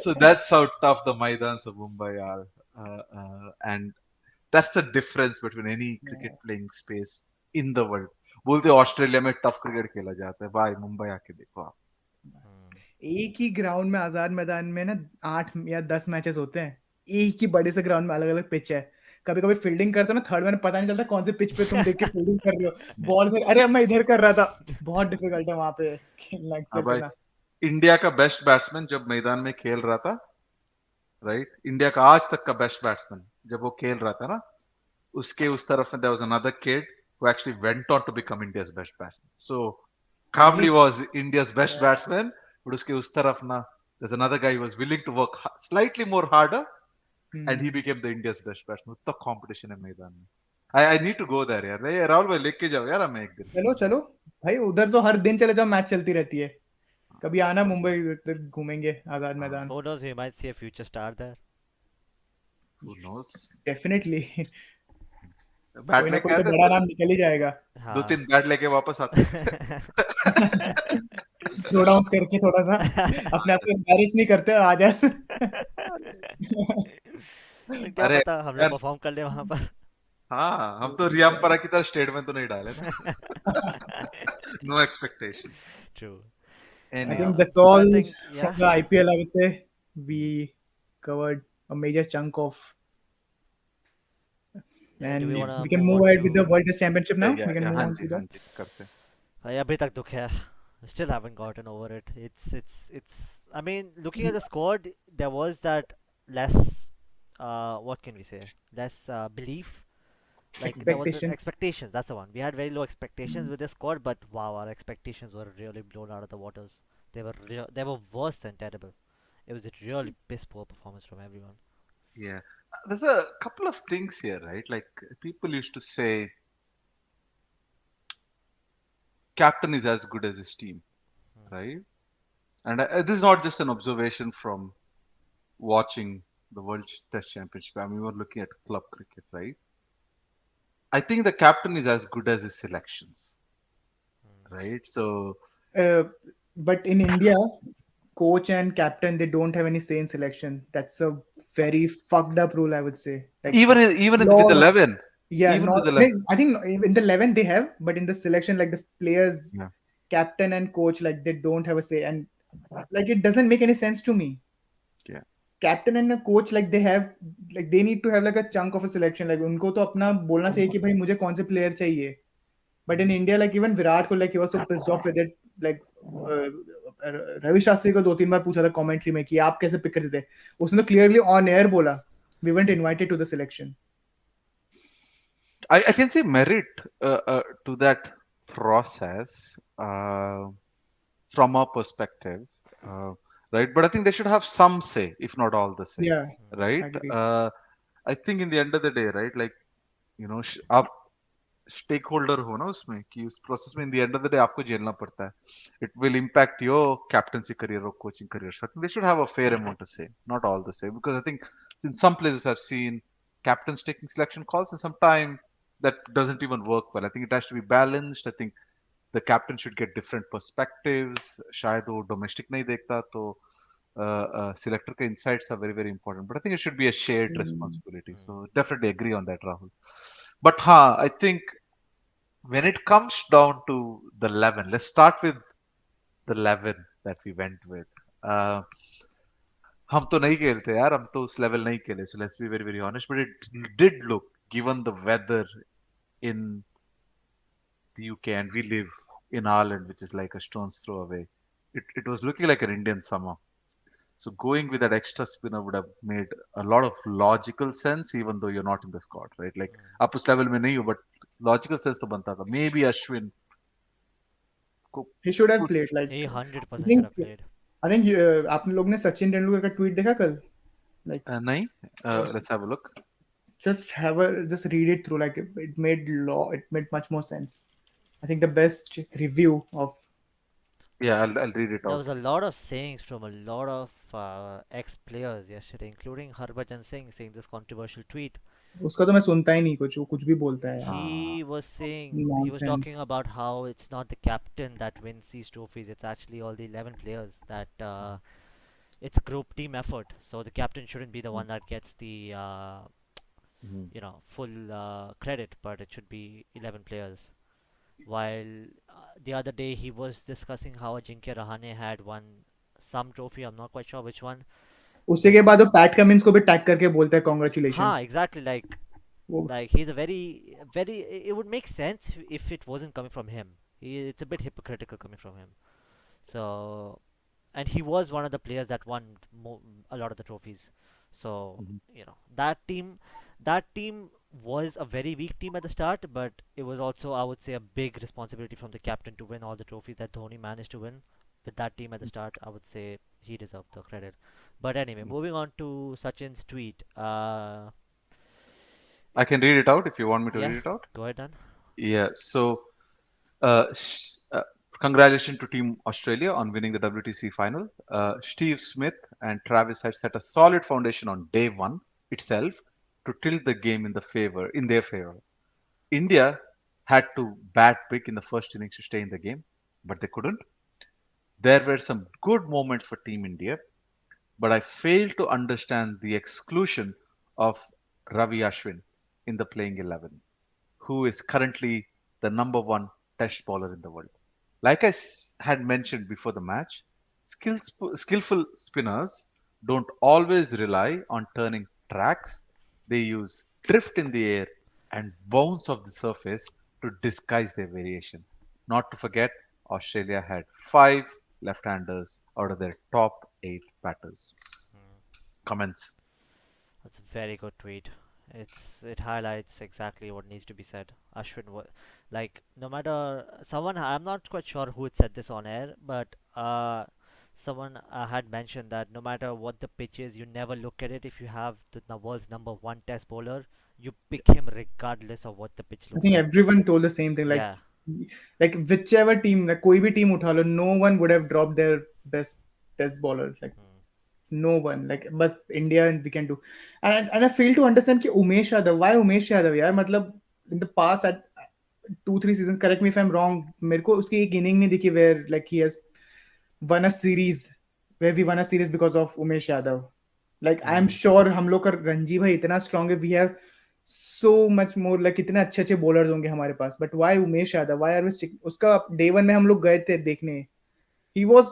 So that's how tough the Maidans of Mumbai are, and that's the difference between any cricket playing space in the world. बोलते Australia में tough cricket खेला जाता है, भाई मुंबई आके देखो आप. Hmm. एक ही ग्राउंड में आजाद मैदान में ना 8 या 10 मैचेस होते हैं, एक ही बड़े से ग्राउंड में अलग अलग पिच है। कभी कभी फील्डिंग करते हो ना थर्ड में पता नहीं चलता कौन से पिच पे तुम देख के फील्डिंग कर रहे हो, बॉल से अरे अब मैं इधर कर रहा था। बहुत डिफिकल्ट है वहां पे खेलना हाँ एक्सेल भाई, करना। इंडिया का बेस्ट बैट्समैन जब मैदान में खेल रहा था, राइट, इंडिया का आज तक का बेस्ट बैट्समैन जब वो खेल रहा था ना, उसके उस तरफ में there was another kid who actually went on to become India's best batsman. So really. Kamli was India's best batsman, but उसके उस तरफ ना there's another guy who was willing to work slightly more harder, and he became the India's best batsman. उतना competition है मैदान में. I need to go there यार. नहीं राहुल भाई लेके जाओ यार हमें एक दिन. चलो चलो भाई, उधर तो हर दिन चले जाओ, मैच चलती रहती है। कभी आना मुंबई, उधर घूमेंगे आजाद हाँ, मैदान। Who knows, we might see a future star there. who knows? Definitely. Bat कोई ना लेके कोई तो आते बड़ा दो, नाम निकल ही जाएगा। दो हाँ. तीन बैट लेके वापस आते. स्लो डाउन करके थोड़ा सा अपने आप को एम्बैरेस नहीं करते, आ जाए। क्या अरे पता हम लोग यार, परफॉर्म कर ले वहां पर. हाँ हम तो रियामपरा की तरह स्टेट में तो नहीं डाले ना. No expectation. True. I Anyhow, think that's I all think, from yeah. the IPL. I would say we covered a major chunk of, Do we and want teams. to we can move move on ahead with the to? World Test Championship now. We can move हाँ on ji to that. हाँ जी करते हैं. भाई अभी तक दुख है. Still haven't gotten over it. It's. I mean, looking at the squad, there was that less. What can we say? Less belief. Like there was the Expectation. expectations. That's the one. We had very low expectations with the squad, but wow, our expectations were really blown out of the waters. They were worse than terrible. It was a really piss poor performance from everyone. Yeah, there's a couple of things here, right? Like people used to say, captain is as good as his team, Hmm. right? And this is not just an observation from watching the World Test Championship. I mean, we're looking at club cricket, right? I think the captain is as good as his selections, Hmm. right? So Uh, but in India, coach and captain, they don't have any say in selection. That's a very fucked up rule, I would say. Like with law. 11, Yeah, even not. with 11, I think in the 11 they have, but in the selection, like the players, yeah, captain and coach, like they don't have a say, and like it doesn't make any sense to me. yeah. Captain and a coach, like they have, like they need to have like a chunk of a selection. Like उनको तो अपना बोलना चाहिए कि भाई मुझे कौन से player चाहिए. But in India, like even Virat Kohli, like he was so pissed off with it. Like Ravi Shastri को 2-3 बार पूछा था commentary में कि आप कैसे pick करते थे. उसने तो clearly on air बोला, we weren't invited to the selection. I can see merit to that process from our perspective, uh, right? But I think they should have some say, if not all the say, Yeah, right? agree. I think in the end of the day, right? Like आप stakeholder हो ना उसमें कि उस process में in the end of the day आपको झेलना पड़ता है. It will impact your captaincy career और coaching career. So I think they should have a fair amount to say, not all the say, because I think in some places I have seen captains taking selection calls and sometimes that doesn't even work well. I think it has to be balanced. I think the captain should get different perspectives. शायद वो domestic नहीं देखता तो selector के insights are very very important, but I think it should be a shared Mm. responsibility. Hmm. So definitely agree on that, Rahul. But हाँ, I think when it comes down to the 11, let's start with the 11 that we went with. uh, हम तो नहीं खेलते यार, हम तो उस level नहीं खेले, so let's be very very honest, but it did look, given the weather in the UK and we live in Ireland, which is like a stone's throw away, it was looking like an Indian summer. So going with that extra spinner would have made a lot of logical sense, even though you're not in the squad, right? Like Hmm. आप उस level में नहीं हो, but logical sense तो बनता था. Maybe Ashwin को He should have कुछ played. Like He I 100% should think have played. आपने लोग ने सचिन तेंदुलकर का ट्वीट देखा कल? Like नहीं. Let's have a look. just read it through. Like it made much more sense. I think the best review of Yeah, I'll read it There out. was a lot of sayings from a lot of ex-players yesterday, including Harbhajan Singh saying this controversial tweet. उसका तो मैं सुनता ही नहीं कुछ, वो कुछ भी बोलता है यार. He was talking Nonsense. about how it's not the captain that wins these trophies, it's actually all the 11 players that it's a group team effort. So the captain shouldn't be the one that gets the Mhm. full credit, but it should be 11 players. While the other day he was discussing how Ajinkya Rahane had won some trophy. I'm not quite sure which one. उसी के बाद वो PAT Cummins को भी tag करके बोलता है Ha, congratulations. exactly. वो Like he's a very. It would make sense if it wasn't coming from him. It's a bit hypocritical coming from him. So, and he was one of the players that won a lot of the trophies. So, Mhm. that team was a very weak team at the start, but it was also, I would say, a big responsibility from the captain to win all the trophies that Dhoni managed to win with that team at the start. I would say he deserved the credit. But anyway, moving on to Sachin's tweet. I can read it out if you want me to Yeah, read it out. go ahead, Dan. Yeah. So, uh, sh- uh, congratulations to Team Australia on winning the WTC final. Steve Smith and Travis had set a solid foundation on day one itself to tilt the game in their favor. India had to bat big in the first innings to stay in the game, but they couldn't. There were some good moments for Team India, but I failed to understand the exclusion of Ravi Ashwin in the playing 11, who is currently the number one test bowler in the world. Like had mentioned before the match, skillful spinners don't always rely on turning tracks. They use drift in the air and bounce off the surface to disguise their variation. Not to forget, Australia had five left-handers out of their top eight batters. Comments. That's a very good tweet. It highlights exactly what needs to be said. Ashwin, like no matter someone, I'm not quite sure who had said this on air, but someone had mentioned that no matter what the pitch is, you never look at it. If you have the world's number one test bowler, you pick him regardless of what the pitch I looks think like. everyone told the same thing. Yeah. Like whichever team, like कोई भी team उठा लो, no one would have dropped their best test bowler. Like Hmm. no one. Like but India and we can do. And I fail to understand कि Umesh Yadav, why Umesh Yadav यार, मतलब in the past at 2-3 seasons, correct me if I'm wrong, मेरे को उसकी एक inning नहीं दिखी where like he has won a series, where we won a series because of Umesh Yadav. Like I'm sure हम लोग का रणजी भाई इतना strong है, we have so much more, like इतने अच्छे अच्छे bowlers होंगे हमारे पास, but why Umesh Yadav, why are we उसका day one में हम लोग गए थे देखने, he was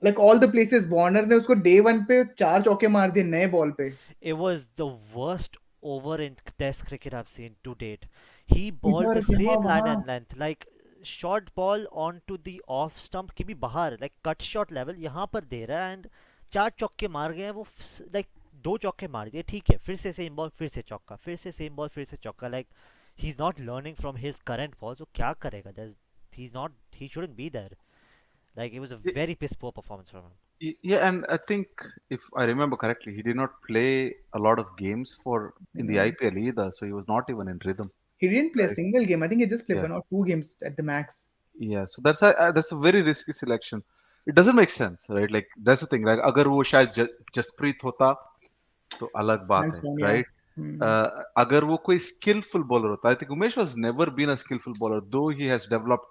like all the places, Warner ने उसको day one पे 4 चौके मार दिए नए बॉल पे. It was the worst over in Test cricket I've seen to date. He bowled इधर the यहाँ same line वहाँ. and length, like short ball onto the off stump के भी बाहर, like cut shot level यहाँ पर दे रहा है, and चार चौके मार गए हैं वो, like दो चौके मार दिए, ठीक है, फिर से सेम बॉल, फिर से चौका, फिर से सेम बॉल, फिर से चौका. Like he's not learning from his current balls. वो क्या करेगा? He shouldn't be there. Like it was a very piss poor performance from him. Yeah, and I think if I remember correctly, he did not play a lot of games for in the No. IPL either, so he was not even in rhythm. He didn't play a Right? single game. I think he just played Yeah, 1 or 2 games at the max. yeah. So that's a very risky selection. It doesn't make sense, right? Like that's the thing. Like अगर वो शायद जसप्रीत होता तो अलग बात Hands है, down, yeah. right? अगर वो कोई skillful bowler होता, I think Umesh was never been a skillful bowler, though he has developed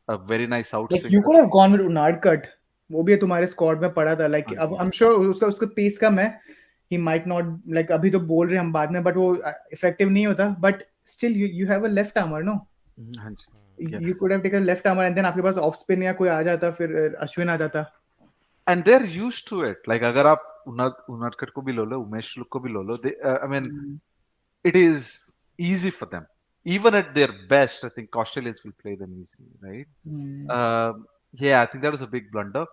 a very nice Like you outslinger. could have gone with Unad cut. वो भी तुम्हारे squad में पड़ा था. Like हाँ अब जी. I'm sure उसका उसका पेस कम है. He might not, like अभी तो बोल रहे हैं हम बाद में, but वो effective नहीं होता. But still you have a left armer, no? हाँ जी. Yeah. You could have taken a left armer and then आपके पास ऑफ स्पिन या कोई आ जाता, फिर अश्विन आ जाता. And they're used to it. Like अगर आप उनादकट को भी लो लो, उमेश को भी लो लो, I mean, it is easy for them. Even at their best, I think Australians will play them easily, right? Yeah, I think that was a big blunder.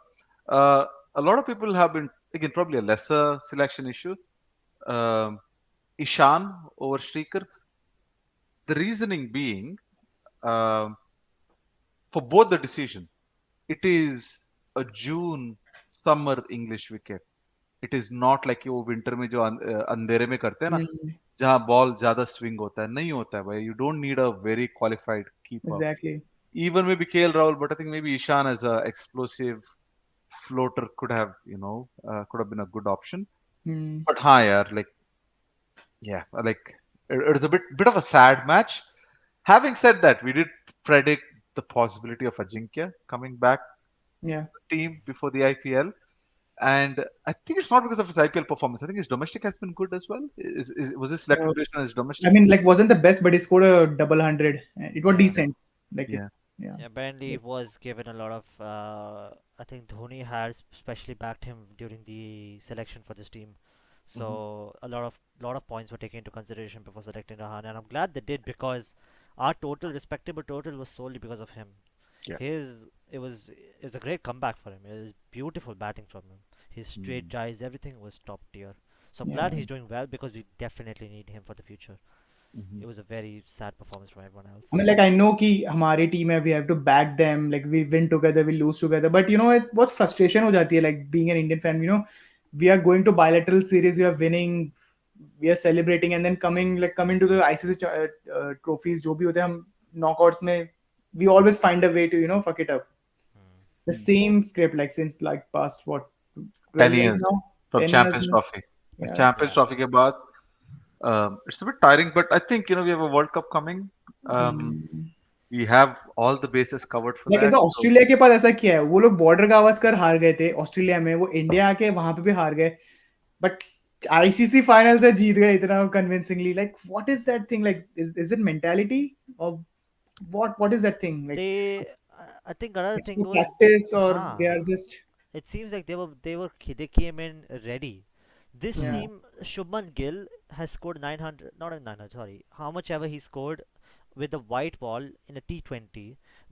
A lot of people have been, again, probably a lesser selection issue. Um, Ishan over Streaker. The reasoning being, um, for both the decision, it is a June summer English wicket. It is not like वो winter में जो अंधेरे में करते हैं ना, जहाँ ball ज्यादा स्विंग होता है, नहीं होता है भाई. You don't need a very qualified keeper. Exactly. Even maybe KL Rahul, but I think maybe Ishan as a explosive floater could have been a good option. But हाँ यार, like yeah, like it was a bit of a sad match. Having said that, we did predict the possibility of Ajinkya coming back Yeah. to the team before the IPL. And I think it's not because of his IPL performance. I think his domestic has been good as well. Was he selected based on his I domestic? mean, like wasn't the best, but he scored a double hundred. It was Yeah. decent. Like Yeah. Yeah. Yeah, apparently it was given a lot of. I think Dhoni has especially backed him during the selection for this team, Mhm. so a lot of points were taken into consideration before selecting Rahane, and I'm glad they did because our total respectable total was solely because of him. Yeah. It was a great comeback for him. It was beautiful batting from him. His straight Mm. drives, everything was top tier. So I'm glad Yeah. he's doing well because we definitely need him for the future. Mhm. It was a very sad performance from everyone I else. mean, like, I know कि हमारी team है, we have to back them, like we win together, we lose together, but you know it बहुत frustration हो जाती है, like being an Indian fan, you know, we are going to bilateral series, we are winning, we are celebrating, and then coming to the ICC trophies जो भी होते हैं हम knockouts में, we always find a way to, you know, fuck it up. Hmm. The same script, like since like past what 10 12 years years now, from 10 years Champions now. Trophy. Yeah. Champions Yeah. Trophy के बाद it's a bit tiring, but I think we have a World Cup coming. Um, Hmm. we have all the bases covered for like that. ऐसा So Australia के पास ऐसा किया है, वो लोग border Gavaskar हार गए थे ऑस्ट्रेलिया में, वो इंडिया आके वहां पे भी हार गए, बट आईसीसी फाइनल से जीत गए इतना convincingly. Like what is that thing, like is it mentality और what is that thing, like I think another it's thing through was, practice or they huh? are just. It seems like they came in ready. This Yeah. team, Shubman Gill has scored 900, not even 900, sorry, how much ever he scored with the white ball in a T20,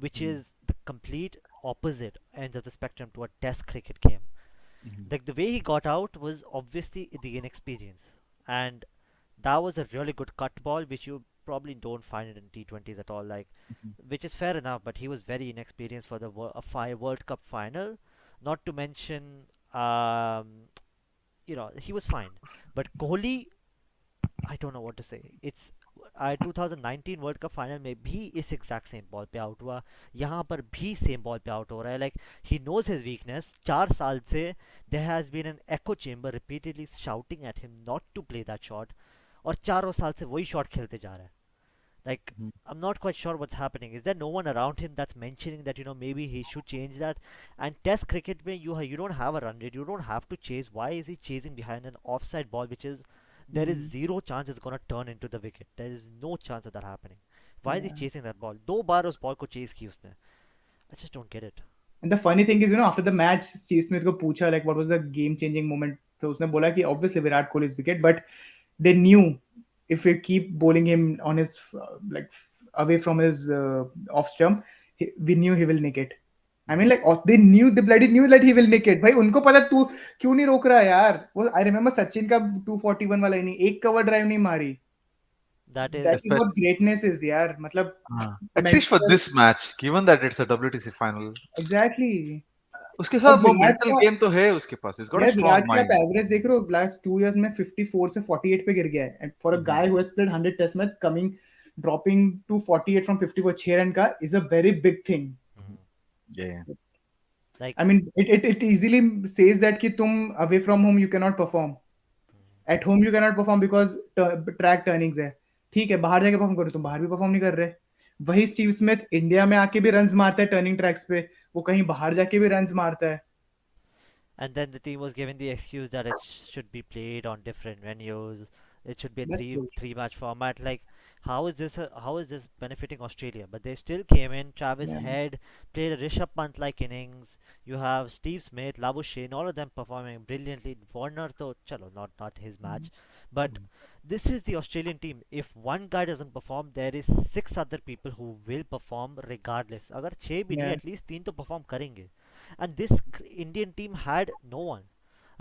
which Mhm. is the complete opposite ends of the spectrum to a Test cricket game. Mhm. Like the way he got out was obviously the inexperience, and that was a really good cut ball, which you probably don't find it in T20s at all. Like, Mhm. which is fair enough, but he was very inexperienced for the World Cup final. Not to mention, he was fine. But Kohli, I don't know what to say. It's 2019 world cup final में भी इस exact same ball पे out हुआ, यहाँ पर भी same ball पे out हो रहा है. Like he knows his weakness. 4 साल से there has been an echo chamber repeatedly shouting at him not to play that shot, और चारों साल से वही शॉट खेलते जा रहा है. Like, Mhm. I'm not quite sure what's happening. Is there no one around him that's mentioning that maybe he should change that? And Test cricket, where you don't have a run rate, you don't have to chase. Why is he chasing behind an offside ball, which is there is Mm. zero chance it's gonna turn into the wicket. There is no chance of that happening. Why is he Yeah. chasing that ball? दो बार उस ball को chase की उसने. I just don't get it. And the funny thing is, you know, after the match, Steve Smith को पूछा like what was the game changing moment, तो उसने बोला कि obviously Virat Kohli's wicket, but they knew if we keep bowling him on his away from his off stump, we knew he will nick it. I mean, like they bloody knew that he will nick it. भाई उनको पता, तू क्यों नहीं रोक रहा यार? वो I remember सचिन का 241 वाला नहीं, एक कवर ड्राइव नहीं मारी. That That is is what Especially, greatness is यार. मतलब at least for mental. this match, given that it's a WTC final, Exactly. उसके और साथ वो विराट mental का, game तो है उसके पास. He's got a यार strong विराट के आप mind. एवरेज देख रहे हो, लास्ट 2 इयर्स में 54 से 48 पे गिर गया है, and for a Mhm. Guy who has played 100 test match, coming dropping to 48 from 54 6 run का is a very big thing. Mhm. Yeah. like, I mean it easily says that कि तुम away from home you cannot perform, at home you cannot perform because track turnings है. ठीक है, बाहर जाके perform करो, तुम बाहर भी परफॉर्म नहीं कर रहे. वही स्टीव स्मिथ इंडिया में आके भी रन्स मारता है टर्निंग ट्रैक्स पे, वो कहीं बाहर जाके भी रन्स मारता है. and then the team was given the excuse that it should be played on different venues. It should be a That's good. three match format. Like, how is this benefiting Australia? But they still came in. Travis Yeah. Head played a Rishabh Pant like innings. You have Steve Smith, Labuschagne, all of them performing brilliantly. Warner though, chalo, not his match. But Mhm. this is the Australian team. If one guy doesn't perform, there is six other people who will perform regardless. अगर छह भी नहीं, Yeah. at least तीन तो perform करेंगे. And this Indian team had no one.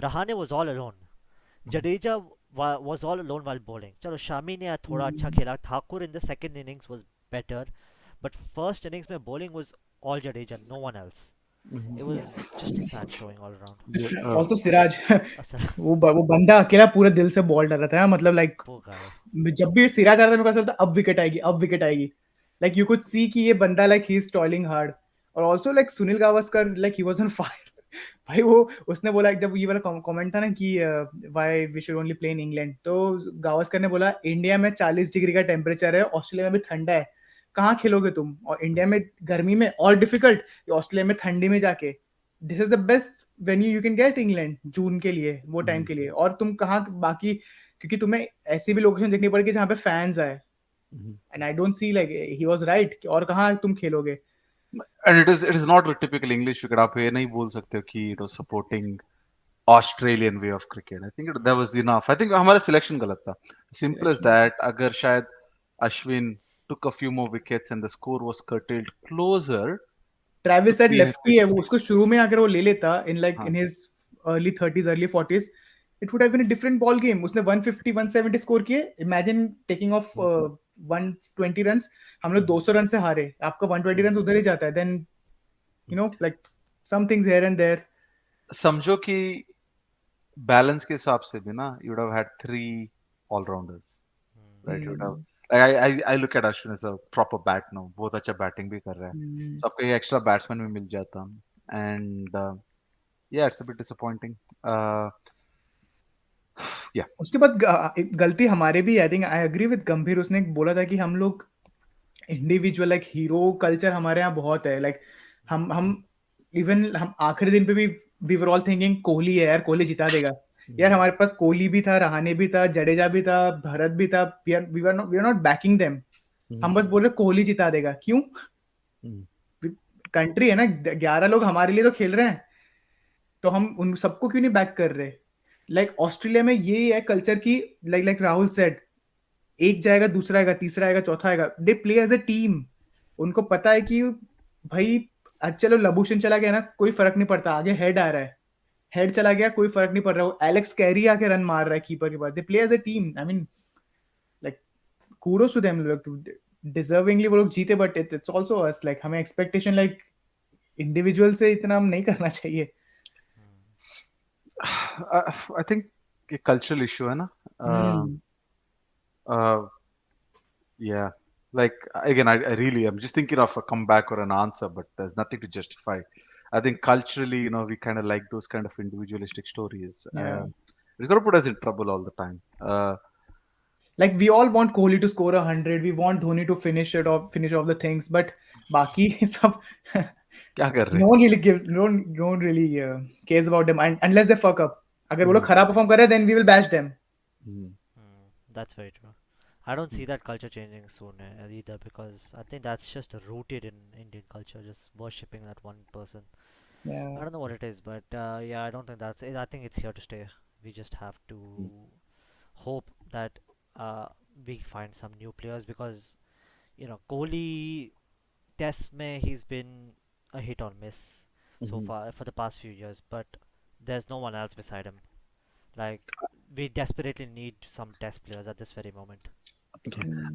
Rahane was all alone. Mhm. Jadeja was all alone while bowling. चलो शामी ने थोड़ा अच्छा Mm. खेला. Thakur in the second innings was better, but first innings में bowling was all Jadeja, no one else. Mhm. It Yeah. was just a sad showing all around. Yeah. Also Siraj Asar, वो बंदा अकेला पूरे दिल से ball डाल रहा था, मतलब लाइक poor guy. जब भी सिराज आ रहा था मेरे को ऐसा लगता अब विकेट आएगी, अब विकेट आएगी. लाइक यू कुड सी कि ये बंदा like he is toiling hard. और also like Sunil Gavaskar, like he was on fire. भाई वो उसने बोला जब ये वाला कमेंट था ना कि why we should only play in England, तो गावस्कर ने बोला इंडिया में 40 डिग्री का टेम्परेचर है, ऑस्ट्रेलिया में भी ठंडा है, कहाँ खेलोगे तुम? और इंडिया में गर्मी में और डिफिकल्ट, ऑस्ट्रेलिया में ठंडी में जाके, this is the best venue you can get England June के लिए, वो टाइम Mhm. के लिए. और तुम कहाँ बाकी, क्योंकि तुम्हें ऐसी भी लोकेशन देखनी पड़ेगी जहाँ पे फैंस आए, Mhm. And I don't see like he was right, और कहाँ तुम खेलोगे. And it is not a typical English cricket. आप ये नहीं बोल सकते हो कि supporting Australian way of cricket. I think that was enough. I think हमारा selection गलत था. Simple as Selection. that. अगर शायद Ashwin took a few more wickets and the score was curtailed closer to Travis head be a lefty है, वो victory. उसको शुरू में अगर वो ले लेता इन लाइक हाँ. In his early 30s early 40s, it would have been a different ball game. उसने 150 170 स्कोर किए. Imagine taking off 120 runs. हम लोग 200 रन से हारे, आपका 120 रन उधर ही जाता है. Then like some things here and there. समझो कि बैलेंस के हिसाब से भी ना you would have had three all-rounders. Right, you would have. I look at Ashwin as a proper bat now. बहुत अच्छा बैटिंग भी कर रहा है. So आपको ये एक्स्ट्रा बैट्समैन भी मिल जाता. And yeah, it's a bit disappointing. Yeah. उसके बाद एक गलती हमारे भी, I think I agree with Gambhir. उसने बोला था कि हम लोग इंडिविजुअल लाइक हीरो कल्चर हमारे यहाँ बहुत है. लाइक हम इवन हम आखिरी दिन पे भी we were all thinking Kohli है यार, कोहली जिता देगा. यार हमारे पास कोहली भी था, रहाणे भी था, जडेजा भी था, भरत भी था. We are not backing them. हम बस बोल रहे कोहली जिता देगा. क्यों? कंट्री है ना, 11 लोग हमारे लिए तो खेल रहे हैं, तो हम उन सबको क्यों नहीं बैक कर रहे? लाइक ऑस्ट्रेलिया में ये है कल्चर की, लाइक राहुल सेड, एक जाएगा, दूसरा आएगा, तीसरा आएगा, चौथा आएगा. They play as a team. उनको पता है कि भाई आज चलो लबूशन चला गया ना, कोई फर्क नहीं पड़ता, आगे हेड आ रहा है, हेड चला गया कोई फर्क नहीं पड़ रहा. वो एलेक्स कैरी आके रन मार रहा है कीपर के बाद. They play as a team. I mean like kudos to them. Deservingly वो लोग जीते, but it's also us. Like हमें एक्सपेक्टेशन लाइक इंडिविजुअल से इतना हम नहीं करना चाहिए. I think ये cultural issue है ना. Yeah. Like again, I really am just thinking of a comeback or an answer, but there's nothing to justify. I think culturally, we kind of like those kind of individualistic stories. Yeah. It's gonna put us in trouble all the time. Like we all want Kohli to score 100, we want Dhoni to finish off the things, but बाकी सब क्या कर रहे no one really gives, no one really cares about them unless they fuck up. अगर वो लोग खराब perform कर रहे हैं, then we will bash them. That's very true. I don't see that culture changing soon either, because I think that's just rooted in Indian culture, just worshipping that one person. Yeah. I don't know what it is, but yeah, I don't think that's it. I think it's here to stay. We just have to hope that we find some new players, because Kohli Test mein he's been a hit or miss so far for the past few years, but there's no one else beside him. Like, we desperately need some Test players at this very moment.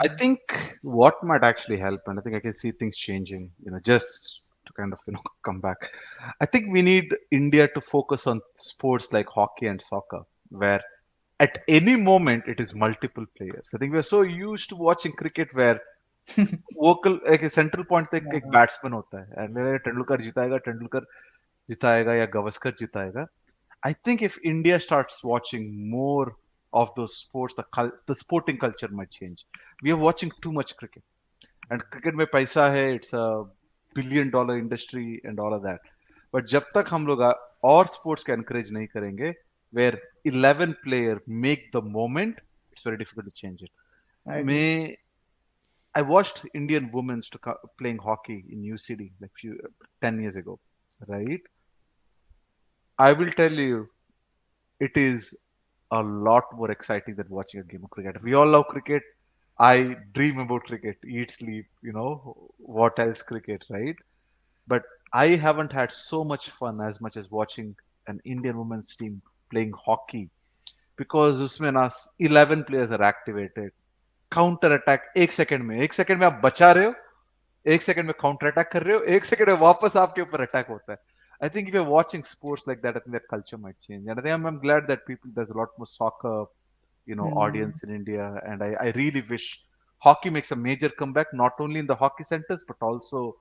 I think what might actually help, and I think I can see things changing, just to kind of, come back. I think we need India to focus on sports like hockey and soccer, where at any moment it is multiple players. I think we're so used to watching cricket where vocal एक central point तक एक batsman होता है, and Tendulkar जिताएगा या Gavaskar जिताएगा. I think if India starts watching more of those sports, the sporting culture might change. We are watching too much cricket, and cricket में पैसा है, it's a $1 billion industry and all of that. But जब तक हम लोग और sports को encourage नहीं करेंगे, where 11 player make the moment, it's very difficult to change it. I watched Indian women playing hockey in New City like 10 years ago, right? I will tell you, it is a lot more exciting than watching a game of cricket. We all love cricket. I dream about cricket, eat, sleep, what else cricket, right? But I haven't had so much fun as much as watching an Indian women's team playing hockey, because उसमें ना 11 players are activated. Counter attack एक second में आप बचा रहे हो, एक second में काउंटर अटैक कर रहे हो, एक सेकंड में वापस आपके ऊपर अटैक होता है. I think if you're watching sports like that, I think that culture might change. And I think I'm glad that there's a lot more soccer, audience in India. And I really wish hockey makes a major comeback, not only in the hockey centers, but also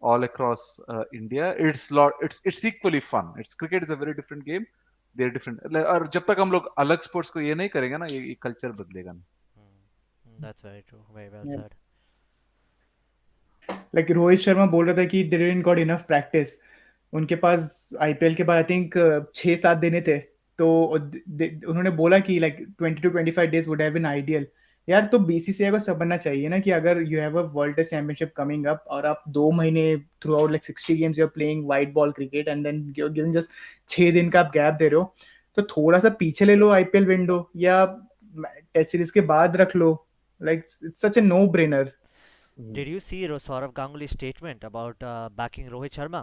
all across India. It's equally fun. Cricket is a very different game. They're different. और जब तक हम लोग अलग sports को ये नहीं करेंगे ना, ये culture बदलेगा नहीं. That's very true. Very well said. Like Rohit Sharma बोल रहा था कि they didn't got enough practice. उनके पास आईपीएल के बाद आई थिंक 6-7 दिन थे, तो उन्होंने बोला कि like 20 to 25 days would have been ideal. यार तो बीसीसीआई को समझना चाहिए ना कि अगर you have a world test championship coming up और आप 2 महीने throughout like 60 games you are playing white ball cricket and then you are given just 6 दिन का आप गैप दे रहे हो, तो थोड़ा सा पीछे ले लो आईपीएल विंडो या टेस्ट सीरीज के बाद रख लो. Like it's such a no brainer. Mhm. Did you see Saurav Ganguly's statement about backing Rohit Sharma?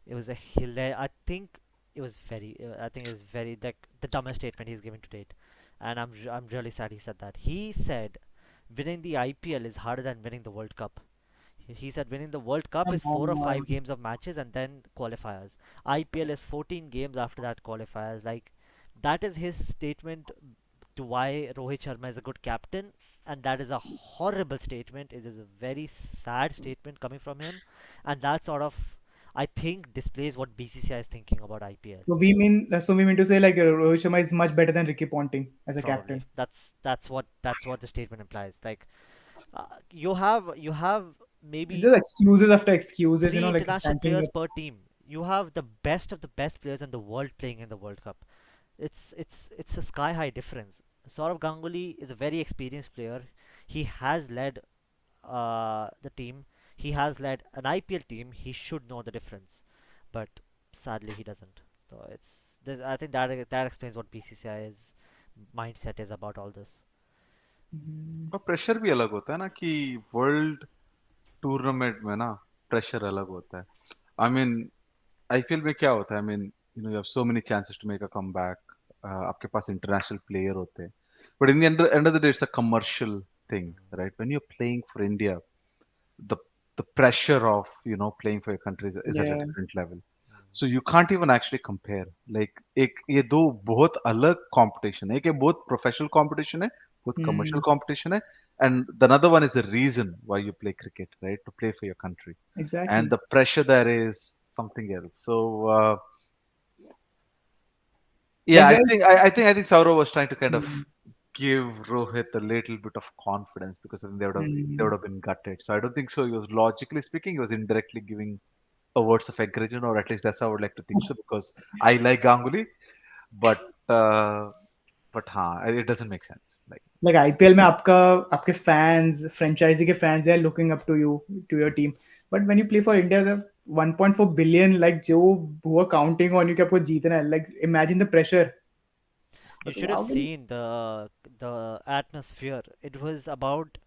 It was a hilarious. I think it was very. I think it was very the dumbest statement he's given to date, and I'm really sad he said that. He said winning the IPL is harder than winning the World Cup. He said winning the World Cup is Come 4 or 5 games of matches and then qualifiers. IPL is 14 games after that qualifiers. Like that is his statement to why Rohit Sharma is a good captain, and that is a horrible statement. It is a very sad statement coming from him, and that sort of I think displays what BCCI is thinking about IPL. So we mean to say like Rohit Sharma is much better than Ricky Ponting as a Probably captain. that's what the statement implies. Like you have It's maybe just excuses after excuses, three like international ranking players it. per team. You have the best of the best players in the world playing in the World Cup. It's a sky high difference. Saurav Ganguly is a very experienced player. He has led the team. He has led an IPL team. He should know the difference, but sadly he doesn't. So I think that explains what BCCI's mindset is about all this. Mhm. और pressure भी अलग होता है ना कि world tournament में ना pressure अलग होता है. आई मीन आईपीएल में क्या होता है, I mean you have so many chances to make a comeback. आपके पास इंटरनेशनल प्लेयर होते हैं, but in the end of the day it's a commercial thing, right? When you are playing for India, the the pressure of playing for your country is at a Yeah, different level. So you can't even actually compare. Like एक ये दो बहुत अलग competition है. एक ये बहुत professional competition है, बहुत commercial mm, competition है, and the another one is the reason why you play cricket, right? To play for your country, and exactly. the pressure there is something else. So yeah, Like I guys, think I think Saurav was trying to kind of mm, give Rohit a little bit of confidence, because I think they would mm, have been gutted. So I don't think so. He was, logically speaking, he was indirectly giving a words of encouragement, or at least that's how I would like to think so, because I like Ganguly, but uh, it doesn't make sense. Like like IPL में आपका आपके fans franchise के fans they are looking up to you to your team, but when you play for India the 1.4 billion like जो वो counting on you कि आपको जीतना है, like imagine the pressure. You should have how can seen the atmosphere. It was about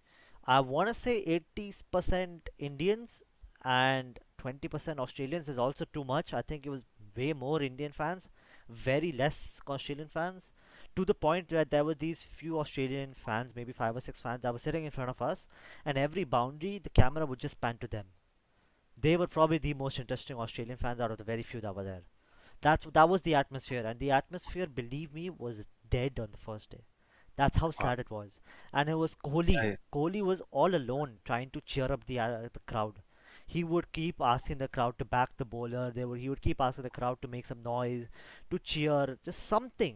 I want to say 80% Indians and 20% Australians is also too much. I think it was way more Indian fans, very less Australian fans, to the point where there were these few Australian fans, maybe 5 or 6 fans, that were sitting in front of us, and every boundary the camera would just pan to them. They were probably the most interesting Australian fans out of the very few that were there. That was the atmosphere, and the atmosphere, believe me, was dead on the first day. That's how uh, sad it was. And it was Kohli. yeah, Kohli was all alone trying to cheer up the crowd. He would keep asking the crowd to back the bowler. He would keep asking the crowd to make some noise, to cheer, just something.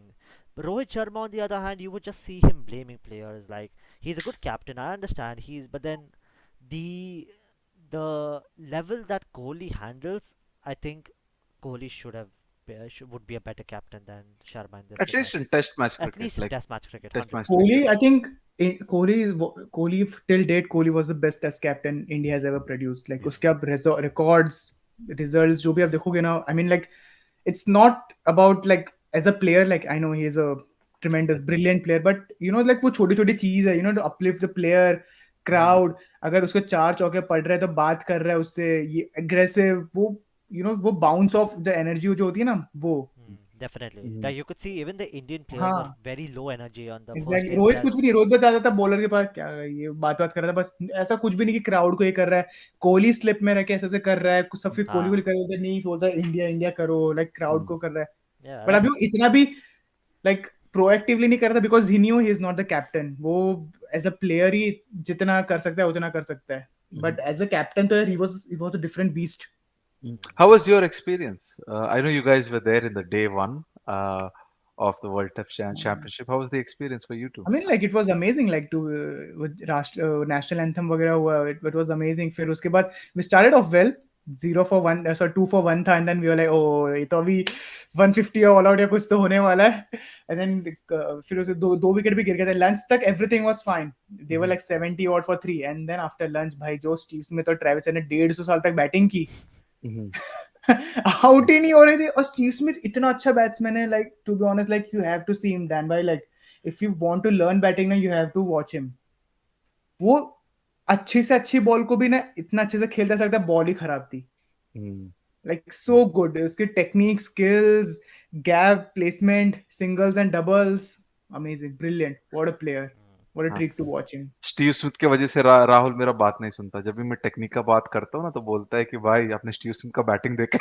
But Rohit Sharma, on the other hand, you would just see him blaming players. Like he's a good captain, I understand. But then the the level that Kohli handles, I think Kohli would be a better captain than Sharma in this at least regard. in test match At cricket, least in like Test match cricket, test hundred match percent. cricket. Kohli, I think Kohli till date Kohli was the best test captain India has ever produced. Like उसके Yes. आप records, results जो भी आप देखोगे ना, I mean like it's not about like as a player, like I know he is a tremendous brilliant player, but like वो छोटी छोटी चीज है, to uplift the player, Mhm. crowd. अगर उसको 4 चौके पड़ रहे हैं तो बात कर रहा है उससे, ये aggressive, वो वो bounce off the energy जो होती है ना वो. Definitely. Mhm. That you could see even the Indian players were हाँ, very low energy on the first exactly. day Rohit itself. कुछ भी नहीं, रोहित बस आता था बॉलर के पास, क्या ये बात बात कर रहा था बस, ऐसा कुछ भी नहीं कि क्राउड को ये कर रहा है. कोहली स्लिप में रह के ऐसे ऐसे कर रहा है कुछ, सब फिर कोहली को Ah, कर रहा है, नहीं बोलता इंडिया इंडिया करो, लाइक क्राउड Mhm. को कर रहा है. yeah, बट that अभी वो was. इतना भी लाइक प्रोएक्टिवली नहीं कर रहा था, because he knew he is not the captain. वो एज अ प्लेयर ही जितना कर सकता है उतना कर सकता है, Mhm. But as a captain तो he was a different beast. How was your experience? I know you guys were there in the day one of the World Test Championship. How was the experience for you two? I mean, like it was amazing, like to with राष्ट्र national anthem वगैरह हुआ, it was amazing. फिर उसके बाद we started off well. 0 for 1 sorry 2 for 1 था, and then we were like oh ये तो अभी 150 ऑल आउट या कुछ तो होने वाला है, and then फिर उसे दो विकेट भी गिर गए थे. लंच तक everything was fine. They were like 70 odd for 3, and then after lunch भाई जो स्टीव स्मिथ और ट्रेविस ने 150 साल तक बैटिंग की, आउट ही नहीं हो रहे थे. और स्टीव स्मिथ इतना अच्छा बैट्समैन है, like to be honest, like you have to see him then भाई, like if you want to learn batting ना you have to watch him. वो अच्छी से अच्छी बॉल को भी ना इतना अच्छे से खेलता सकता, बॉल ही खराब थी. Like so good. उसके technique, skills, gap placement, singles and doubles, amazing, brilliant. What a player, what a treat to watch him. Steve Smith की वजह से राहुल मेरा बात नहीं सुनता. जब भी मैं टेक्निक का बात करता हूँ ना तो बोलता है कि भाई आपने स्टीव स्मिथ का बैटिंग देखा.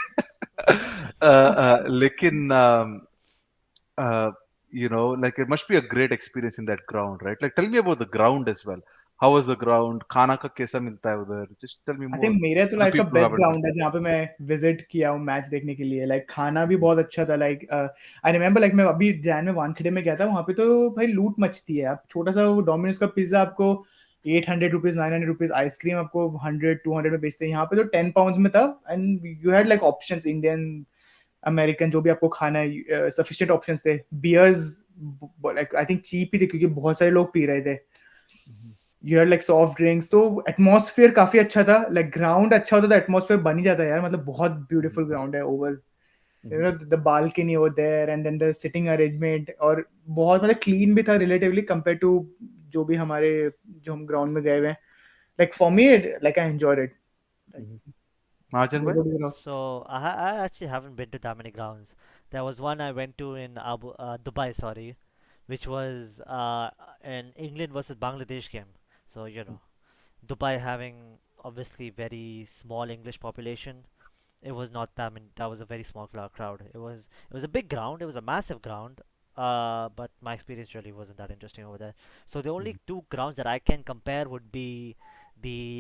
लेकिन like it must be a great experience in that ground, right? Like tell me about the ground as well. How was the ground? खाना का कैसा मिलता है उधर? Just tell me आई more थिंक मेरे तो for the लाइफ का people who best haven't ground है visited. जहाँ पे मैं विजिट किया हूँ मैच देखने के लिए. लाइक खाना भी बहुत अच्छा था. लाइक आई रिमेम्बर, लाइक मैं अभी जैन में वानखेड़े में गया था, वहाँ पे तो भाई लूट मचती है. आप छोटा सा डोमिनोज का पिज्जा आपको 800 रुपीज, 900 रुपीज, आइसक्रीम आपको 100 200 में बेचते हैं. यहाँ पे तो 10 पाउंड में था, and you had like option, Indian, American, जो भी आपको खाना है, सफिशिएंट ऑप्शंस थे. Beers like I think cheap ही थे क्योंकि बहुत सारे लोग पी रहे थे. You had like soft drinks. तो एटमॉस्फेयर काफी अच्छा था. लाइक ग्राउंड अच्छा होता तो एटमॉस्फेयर बन ही जाता है यार. मतलब बहुत ब्यूटीफुल ग्राउंड है, Oval. You know, the balcony over there, and then the sitting arrangement, और बहुत मतलब क्लीन भी था रिलेटिवली कंपेयर टू जो भी हमारे, जो हम ग्राउंड में गए हुए हैं. Like for me, like I enjoyed it. Mahajan भाई? So I actually haven't been to that many grounds. There was one I went to in Dubai, sorry, which was an England versus Bangladesh game. So Dubai having obviously very small English population. It was not that many. That was a very small crowd. It was a big ground. It was a massive ground. But my experience really wasn't that interesting over there. So the only two grounds that I can compare would be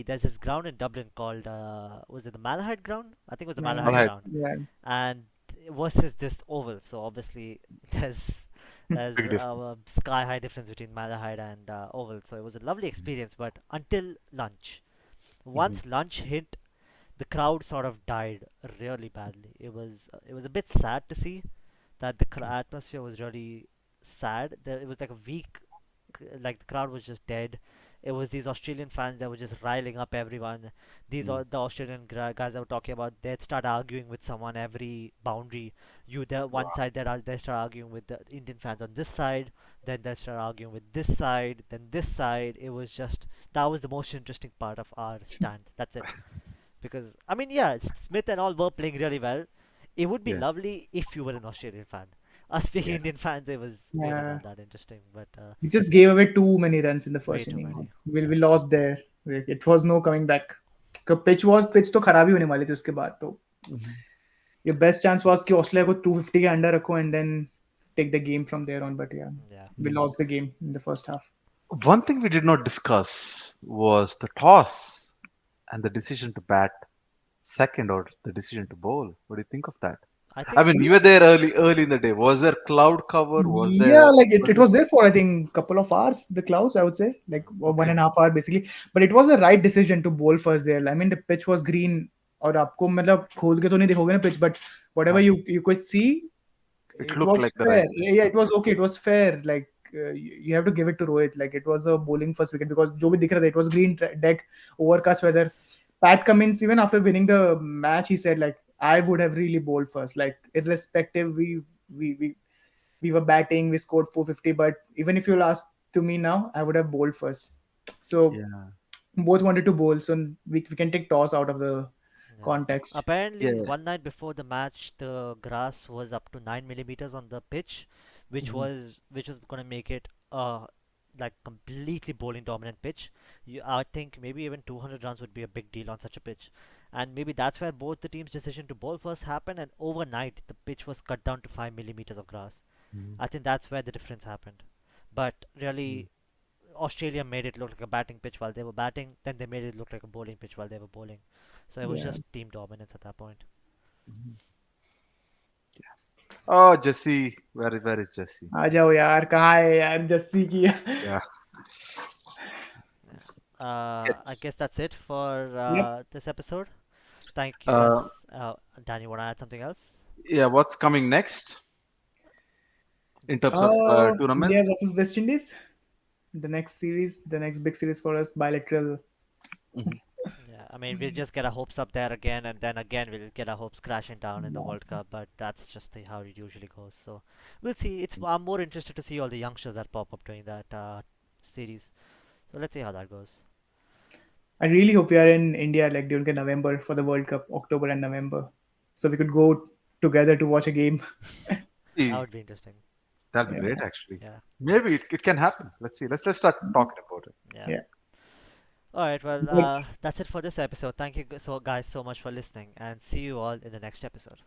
there's this ground in Dublin called was it the Malahide ground? I think it was the Malahide Alright, ground, Yeah. and versus this oval. So obviously there's big a difference. sky high difference between Malahide and oval. So it was a lovely experience, but until lunch. Once lunch hit, the crowd sort of died really badly. It was a bit sad to see that the atmosphere was really sad. It was like a week, like the crowd was just dead. It was these Australian fans that were just riling up everyone. These are the Australian guys that were talking about. They'd start arguing with someone every boundary. The one side that they start arguing with the Indian fans on this side. Then they start arguing with this side. Then this side. It was just that was the most interesting part of our stand. That's it. Because I mean, yeah, Smith and all were playing really well. It would be Yeah, lovely if you were an Australian fan. Us being yeah. Indian fans, it was really Yeah. not that interesting. But We just gave away too many runs in the way first too innings. many. We lost there. It was no coming back. Pitch तो खराब ही होने वाली थी उसके बाद. तो your best chance was कि Australia को 250 के अंडर रखो and then take the game from there on. But yeah, Yeah. we lost the game in the first half. One thing we did not discuss was the toss and the decision to bat second or the decision to bowl. What do you think of that? I I think mean, you were there early in the day. Was there cloud cover? Was Yeah, there like was it there was there for I think couple of hours, the clouds, I would say, like one okay? and a half hour basically. But it was a right decision to bowl first there. I mean the pitch was green, और आपको मतलब खोल के तो नहीं देखोगे ना pitch, but whatever Huh. you could see, It it looked was like the right fair. Yeah, it was okay. It was fair. Like you have to give it to Rohit. Like it was a bowling first wicket because जो भी दिख रहा था, it was green deck, overcast weather. Pat Cummins, even after winning the match, he said like I would have really bowled first. Like irrespective, we were batting, we scored 450, but even if you'll ask to me now, I would have bowled first. So yeah both wanted to bowl, so we can take toss out of the yeah. context. Apparently, yeah. one night before the match, the grass was up to 9 millimeters on the pitch, which was gonna make it like completely bowling dominant pitch. I think maybe even 200 runs would be a big deal on such a pitch, and maybe that's where both the teams' decision to bowl first happened. And overnight, the pitch was cut down to 5 millimeters of grass. I think that's where the difference happened. But really, Australia made it look like a batting pitch while they were batting. Then they made it look like a bowling pitch while they were bowling. So it was Yeah. just team dominance at that point. Oh, Jesse, where is Jesse? आ जाओ यार, कहाँ है यार जस्सी की? Yeah. Yeah. I guess that's it for Yep. this episode. Thank you. Uh, Yes, Dan, you want to add something else? yeah, what's coming next in terms of India tournaments? versus West Indies. The next series, the next big series for us, bilateral. Mhm. Yeah, I mean, we'll just get our hopes up there again, and then again we'll get our hopes crashing down in the World Cup. But that's just how it usually goes. So we'll see. I'm more interested to see all the youngsters that pop up during that series. So let's see how that goes. I really hope we are in India like during November for the World Cup, October and November, so we could go together to watch a game. That Eh, would be interesting. that'll be Yeah, great, actually. Yeah, Maybe it can happen. Let's see. Let's start talking about it. yeah. yeah. All right. Well, But that's it for this episode. Thank you so guys so much for listening, and see you all in the next episode.